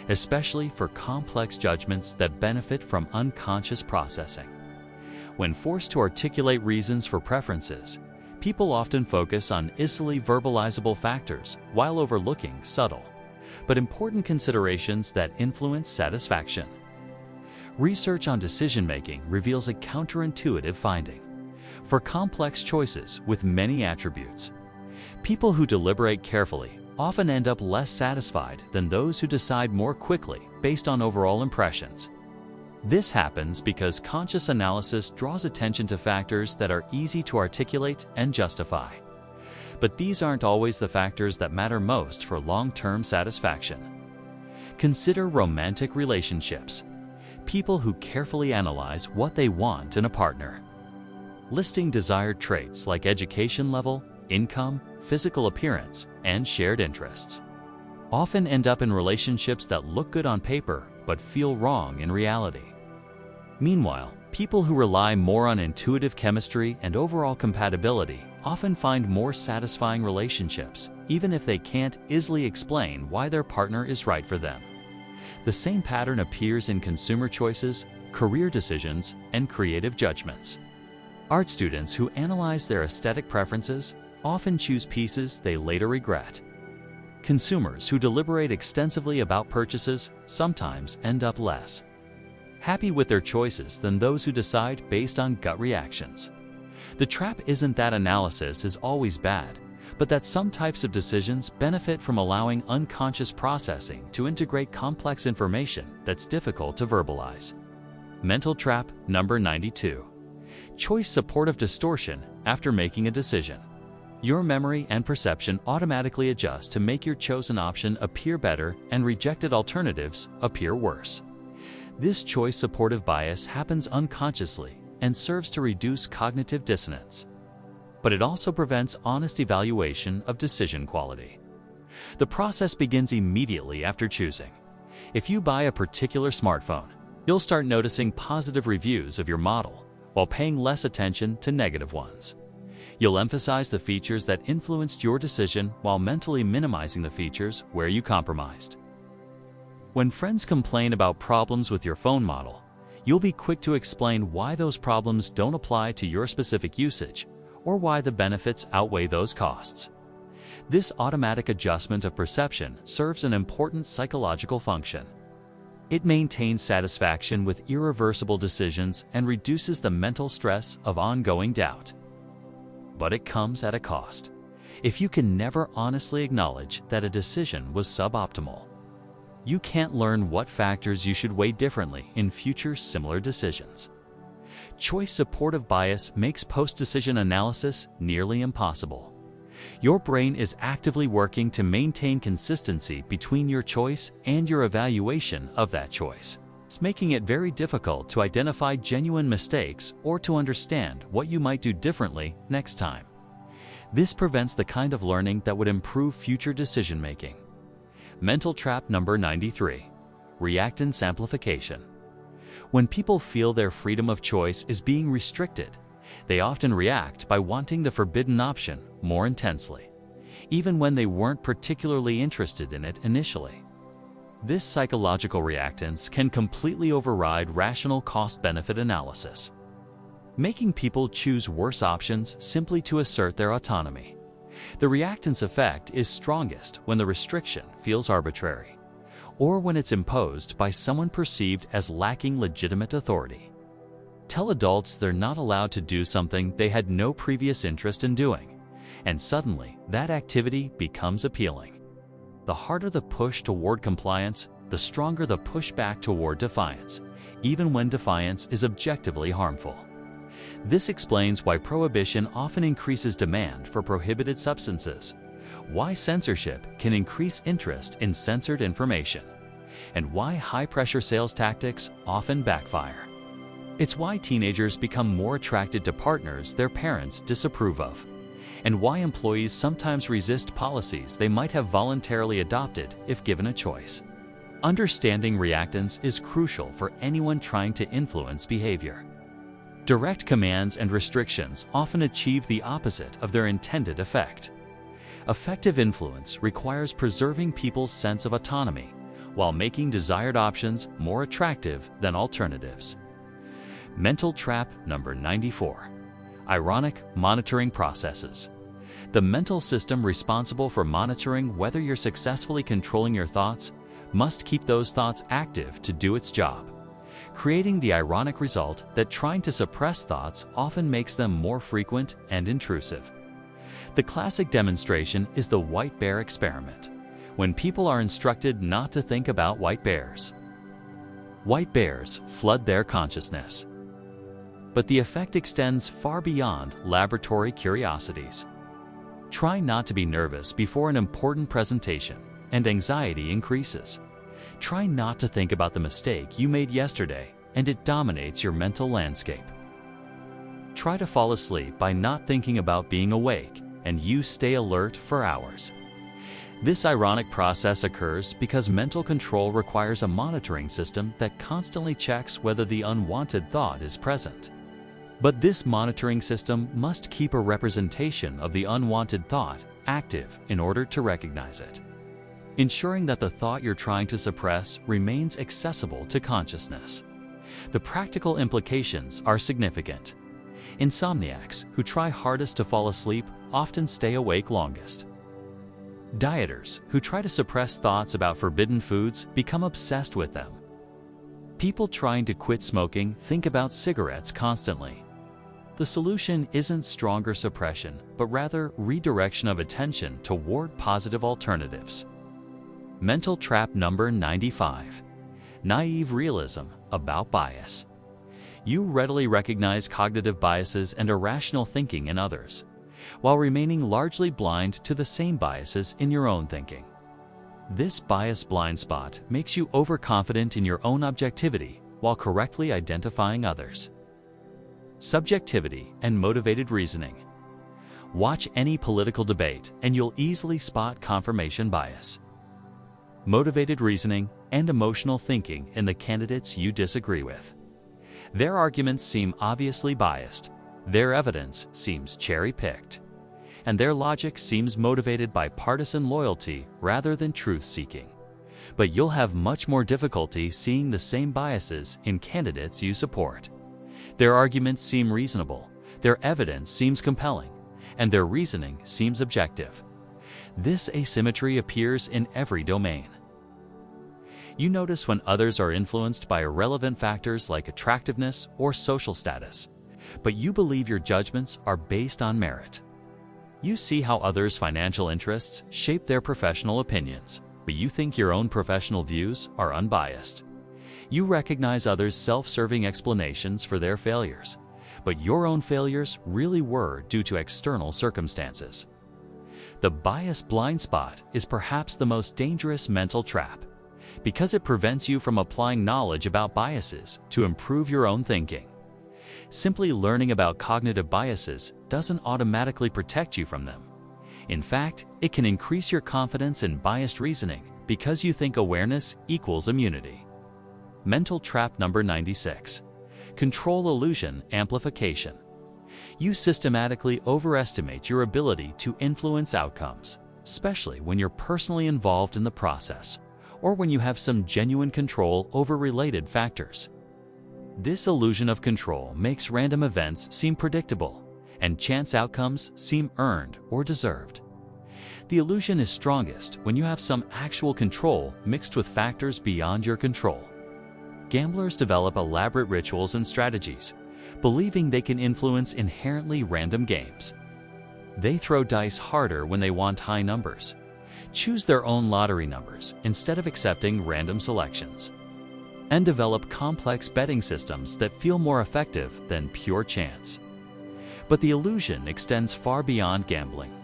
especially for complex judgments that benefit from unconscious processing. When forced to articulate reasons for preferences, people often focus on easily verbalizable factors while overlooking subtle, but important considerations that influence satisfaction. Research on decision-making reveals a counterintuitive finding. For complex choices with many attributes, people who deliberate carefully often end up less satisfied than those who decide more quickly based on overall impressions. This happens because conscious analysis draws attention to factors that are easy to articulate and justify. But these aren't always the factors that matter most for long-term satisfaction. Consider romantic relationships. People who carefully analyze what they want in a partner, listing desired traits like education level, income, physical appearance, and shared interests, often end up in relationships that look good on paper but feel wrong in reality. Meanwhile, people who rely more on intuitive chemistry and overall compatibility often find more satisfying relationships, even if they can't easily explain why their partner is right for them. The same pattern appears in consumer choices, career decisions, and creative judgments. Art students who analyze their aesthetic preferences often choose pieces they later regret. Consumers who deliberate extensively about purchases sometimes end up less happy with their choices than those who decide based on gut reactions. The trap isn't that analysis is always bad, but that some types of decisions benefit from allowing unconscious processing to integrate complex information that's difficult to verbalize. Mental trap number 92. Choice supportive distortion after making a decision. Your memory and perception automatically adjust to make your chosen option appear better and rejected alternatives appear worse. This choice supportive bias happens unconsciously and serves to reduce cognitive dissonance, but it also prevents honest evaluation of decision quality. The process begins immediately after choosing. If you buy a particular smartphone, you'll start noticing positive reviews of your model while paying less attention to negative ones. You'll emphasize the features that influenced your decision while mentally minimizing the features where you compromised. When friends complain about problems with your phone model, you'll be quick to explain why those problems don't apply to your specific usage or why the benefits outweigh those costs. This automatic adjustment of perception serves an important psychological function. It maintains satisfaction with irreversible decisions and reduces the mental stress of ongoing doubt. But it comes at a cost. If you can never honestly acknowledge that a decision was suboptimal, you can't learn what factors you should weigh differently in future similar decisions. Choice supportive bias makes post-decision analysis nearly impossible. Your brain is actively working to maintain consistency between your choice and your evaluation of that choice. It's making it very difficult to identify genuine mistakes or to understand what you might do differently next time. This prevents the kind of learning that would improve future decision-making. Mental trap number 93. Reactance amplification. When people feel their freedom of choice is being restricted, they often react by wanting the forbidden option more intensely, even when they weren't particularly interested in it initially. This psychological reactance can completely override rational cost-benefit analysis, making people choose worse options simply to assert their autonomy. The reactance effect is strongest when the restriction feels arbitrary, or when it's imposed by someone perceived as lacking legitimate authority. Tell adults they're not allowed to do something they had no previous interest in doing, and suddenly that activity becomes appealing. The harder the push toward compliance, the stronger the pushback toward defiance, even when defiance is objectively harmful. This explains why prohibition often increases demand for prohibited substances, why censorship can increase interest in censored information, and why high-pressure sales tactics often backfire. It's why teenagers become more attracted to partners their parents disapprove of, and why employees sometimes resist policies they might have voluntarily adopted if given a choice. Understanding reactance is crucial for anyone trying to influence behavior. Direct commands and restrictions often achieve the opposite of their intended effect. Effective influence requires preserving people's sense of autonomy while making desired options more attractive than alternatives. Mental trap number 94. Ironic monitoring processes. The mental system responsible for monitoring whether you're successfully controlling your thoughts must keep those thoughts active to do its job, creating the ironic result that trying to suppress thoughts often makes them more frequent and intrusive. The classic demonstration is the white bear experiment, when people are instructed not to think about white bears. White bears flood their consciousness. But the effect extends far beyond laboratory curiosities. Try not to be nervous before an important presentation, and anxiety increases. Try not to think about the mistake you made yesterday, and it dominates your mental landscape. Try to fall asleep by not thinking about being awake, and you stay alert for hours. This ironic process occurs because mental control requires a monitoring system that constantly checks whether the unwanted thought is present. But this monitoring system must keep a representation of the unwanted thought active in order to recognize it, ensuring that the thought you're trying to suppress remains accessible to consciousness. The practical implications are significant. Insomniacs who try hardest to fall asleep often stay awake longest. Dieters who try to suppress thoughts about forbidden foods become obsessed with them. People trying to quit smoking think about cigarettes constantly. The solution isn't stronger suppression, but rather redirection of attention toward positive alternatives. Mental trap number 95. Naive realism about bias. You readily recognize cognitive biases and irrational thinking in others, while remaining largely blind to the same biases in your own thinking. This bias blind spot makes you overconfident in your own objectivity while correctly identifying others. Subjectivity and motivated reasoning. Watch any political debate and you'll easily spot confirmation bias, motivated reasoning, and emotional thinking in the candidates you disagree with. Their arguments seem obviously biased, their evidence seems cherry-picked, and their logic seems motivated by partisan loyalty rather than truth-seeking. But you'll have much more difficulty seeing the same biases in candidates you support. Their arguments seem reasonable, their evidence seems compelling, and their reasoning seems objective. This asymmetry appears in every domain. You notice when others are influenced by irrelevant factors like attractiveness or social status, but you believe your judgments are based on merit. You see how others' financial interests shape their professional opinions, but you think your own professional views are unbiased. You recognize others' self-serving explanations for their failures, but your own failures really were due to external circumstances. The bias blind spot is perhaps the most dangerous mental trap, because it prevents you from applying knowledge about biases to improve your own thinking. Simply learning about cognitive biases doesn't automatically protect you from them. In fact, it can increase your confidence in biased reasoning because you think awareness equals immunity. Mental trap number 96. Control illusion amplification. You systematically overestimate your ability to influence outcomes, especially when you're personally involved in the process, or when you have some genuine control over related factors. This illusion of control makes random events seem predictable, and chance outcomes seem earned or deserved. The illusion is strongest when you have some actual control mixed with factors beyond your control. Gamblers develop elaborate rituals and strategies, believing they can influence inherently random games. They throw dice harder when they want high numbers, choose their own lottery numbers instead of accepting random selections, and develop complex betting systems that feel more effective than pure chance. But the illusion extends far beyond gambling.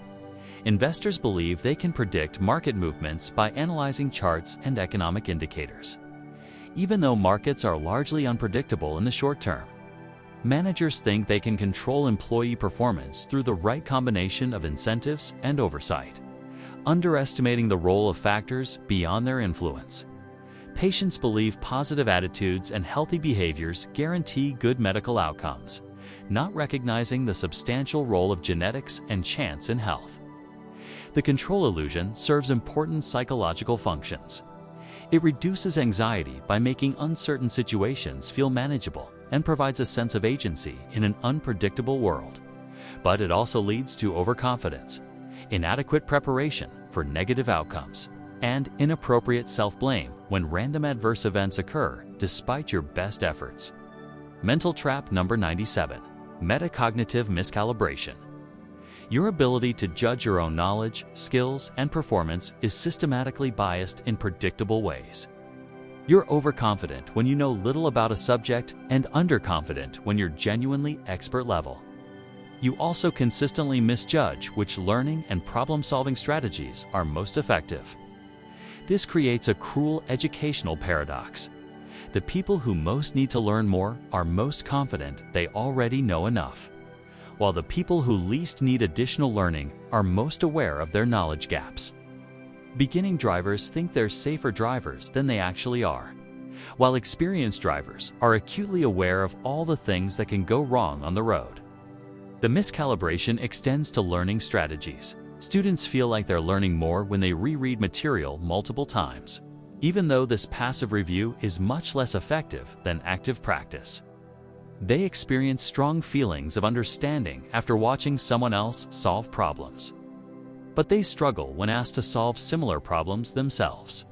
Investors believe they can predict market movements by analyzing charts and economic indicators. Even though markets are largely unpredictable in the short term, managers think they can control employee performance through the right combination of incentives and oversight, underestimating the role of factors beyond their influence. Patients believe positive attitudes and healthy behaviors guarantee good medical outcomes, not recognizing the substantial role of genetics and chance in health. The control illusion serves important psychological functions. It reduces anxiety by making uncertain situations feel manageable and provides a sense of agency in an unpredictable world. But it also leads to overconfidence, inadequate preparation for negative outcomes, and inappropriate self-blame when random adverse events occur despite your best efforts. Mental trap number 97. Metacognitive miscalibration. Your ability to judge your own knowledge, skills, and performance is systematically biased in predictable ways. You're overconfident when you know little about a subject and underconfident when you're genuinely expert level. You also consistently misjudge which learning and problem-solving strategies are most effective. This creates a cruel educational paradox. The people who most need to learn more are most confident they already know enough, while the people who least need additional learning are most aware of their knowledge gaps. Beginning drivers think they're safer drivers than they actually are, while experienced drivers are acutely aware of all the things that can go wrong on the road. The miscalibration extends to learning strategies. Students feel like they're learning more when they reread material multiple times, even though this passive review is much less effective than active practice. They experience strong feelings of understanding after watching someone else solve problems, but they struggle when asked to solve similar problems themselves.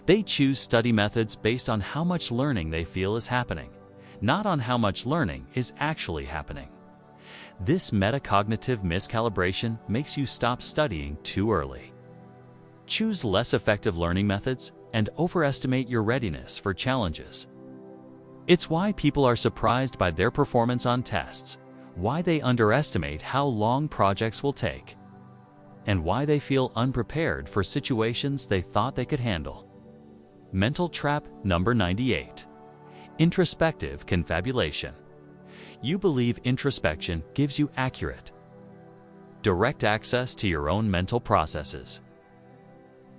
They choose study methods based on how much learning they feel is happening, not on how much learning is actually happening. This metacognitive miscalibration makes you stop studying too early. Choose less effective learning methods and overestimate your readiness for challenges. It's why people are surprised by their performance on tests, why they underestimate how long projects will take, and why they feel unprepared for situations they thought they could handle. Mental trap number 98. Introspective confabulation. You believe introspection gives you accurate, direct access to your own mental processes.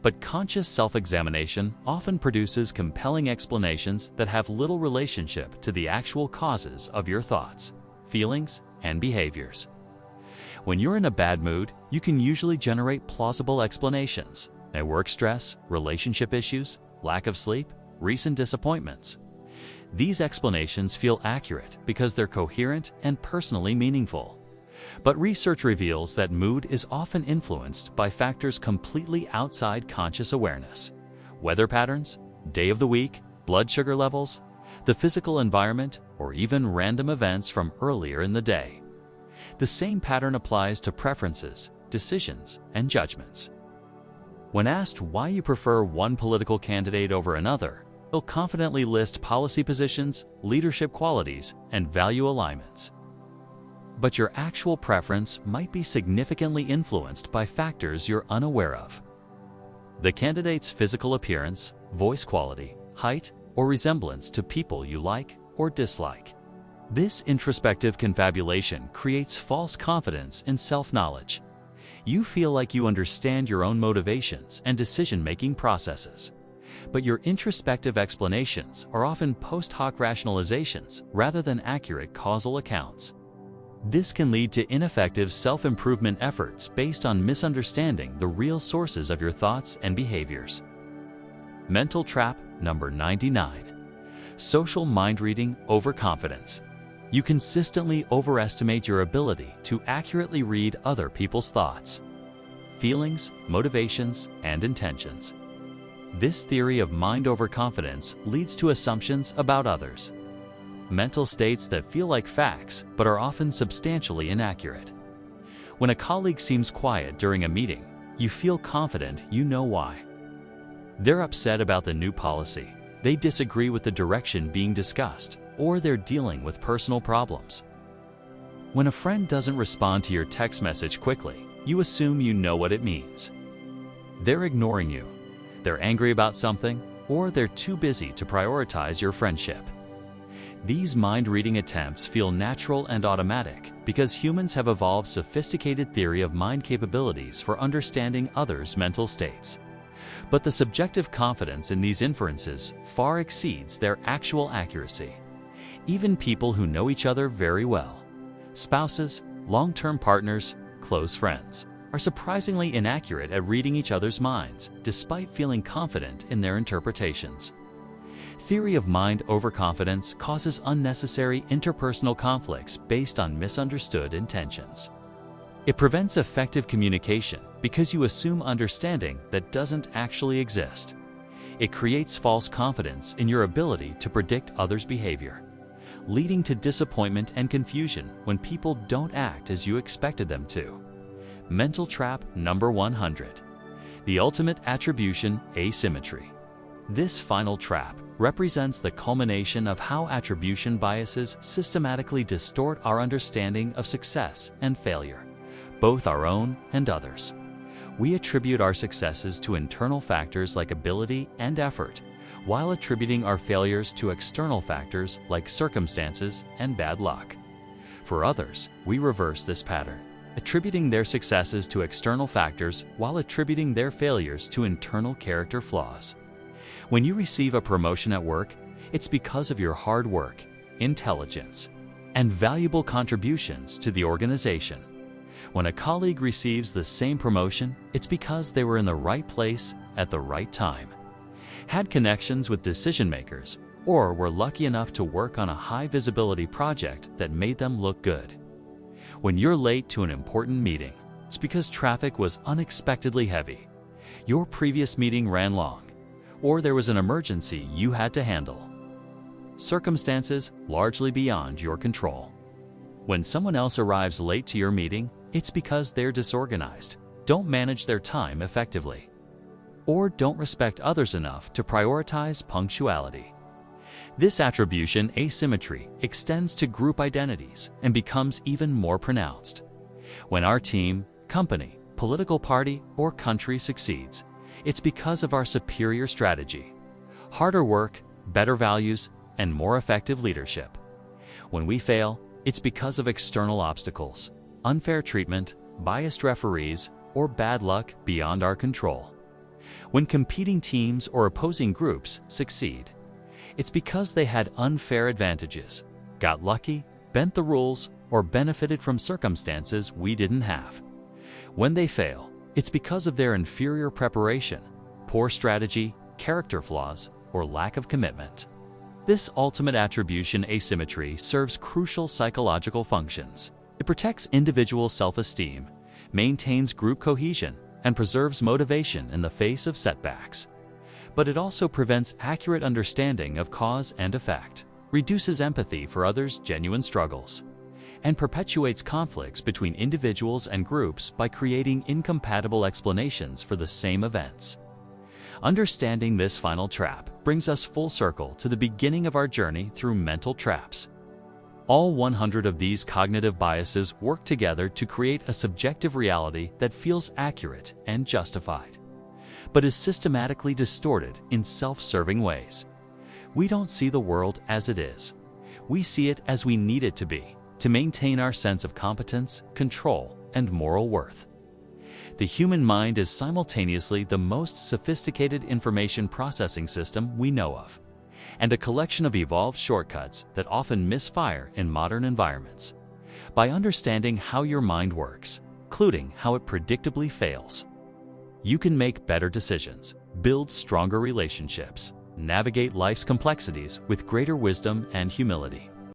But conscious self-examination often produces compelling explanations that have little relationship to the actual causes of your thoughts, feelings, and behaviors. When you're in a bad mood, you can usually generate plausible explanations: work stress, relationship issues, lack of sleep, recent disappointments. These explanations feel accurate because they're coherent and personally meaningful. But research reveals that mood is often influenced by factors completely outside conscious awareness: weather patterns, day of the week, blood sugar levels, the physical environment, or even random events from earlier in the day. The same pattern applies to preferences, decisions, and judgments. When asked why you prefer one political candidate over another, you'll confidently list policy positions, leadership qualities, and value alignments. But your actual preference might be significantly influenced by factors you're unaware of. The candidate's physical appearance, voice quality, height, or resemblance to people you like or dislike. This introspective confabulation creates false confidence in self-knowledge. You feel like you understand your own motivations and decision-making processes, but your introspective explanations are often post hoc rationalizations rather than accurate causal accounts. This can lead to ineffective self-improvement efforts based on misunderstanding the real sources of your thoughts and behaviors. Mental trap number 99. Social mind reading overconfidence. You consistently overestimate your ability to accurately read other people's thoughts, feelings, motivations, and intentions. This theory of mind overconfidence leads to assumptions about others, mental states that feel like facts but are often substantially inaccurate. When a colleague seems quiet during a meeting, you feel confident you know why. They're upset about the new policy, they disagree with the direction being discussed, or they're dealing with personal problems. When a friend doesn't respond to your text message quickly, you assume you know what it means. They're ignoring you, they're angry about something, or they're too busy to prioritize your friendship. These mind-reading attempts feel natural and automatic because humans have evolved sophisticated theory of mind capabilities for understanding others' mental states. But the subjective confidence in these inferences far exceeds their actual accuracy. Even people who know each other very well, spouses, long-term partners, close friends, are surprisingly inaccurate at reading each other's minds, despite feeling confident in their interpretations. Theory of mind overconfidence causes unnecessary interpersonal conflicts based on misunderstood intentions. It prevents effective communication because you assume understanding that doesn't actually exist. It creates false confidence in your ability to predict others' behavior, leading to disappointment and confusion when people don't act as you expected them to. Mental trap number 100. The ultimate attribution asymmetry. This final trap represents the culmination of how attribution biases systematically distort our understanding of success and failure, both our own and others. We attribute our successes to internal factors like ability and effort, while attributing our failures to external factors like circumstances and bad luck. For others, we reverse this pattern, attributing their successes to external factors while attributing their failures to internal character flaws. When you receive a promotion at work, it's because of your hard work, intelligence, and valuable contributions to the organization. When a colleague receives the same promotion, it's because they were in the right place at the right time, had connections with decision makers, or were lucky enough to work on a high-visibility project that made them look good. When you're late to an important meeting, it's because traffic was unexpectedly heavy, your previous meeting ran long, or there was an emergency you had to handle. Circumstances largely beyond your control. When someone else arrives late to your meeting, it's because they're disorganized, don't manage their time effectively, or don't respect others enough to prioritize punctuality. This attribution asymmetry extends to group identities and becomes even more pronounced. When our team, company, political party, or country succeeds, it's because of our superior strategy, harder work, better values, and more effective leadership. When we fail, it's because of external obstacles, unfair treatment, biased referees, or bad luck beyond our control. When competing teams or opposing groups succeed, it's because they had unfair advantages, got lucky, bent the rules, or benefited from circumstances we didn't have. When they fail, it's because of their inferior preparation, poor strategy, character flaws, or lack of commitment. This ultimate attribution asymmetry serves crucial psychological functions. It protects individual self-esteem, maintains group cohesion, and preserves motivation in the face of setbacks. But it also prevents accurate understanding of cause and effect, reduces empathy for others' genuine struggles, and perpetuates conflicts between individuals and groups by creating incompatible explanations for the same events. Understanding this final trap brings us full circle to the beginning of our journey through mental traps. All 100 of these cognitive biases work together to create a subjective reality that feels accurate and justified, but is systematically distorted in self-serving ways. We don't see the world as it is. We see it as we need it to maintain our sense of competence, control, and moral worth. The human mind is simultaneously the most sophisticated information processing system we know of, and a collection of evolved shortcuts that often misfire in modern environments. By understanding how your mind works, including how it predictably fails, you can make better decisions, build stronger relationships, navigate life's complexities with greater wisdom and humility.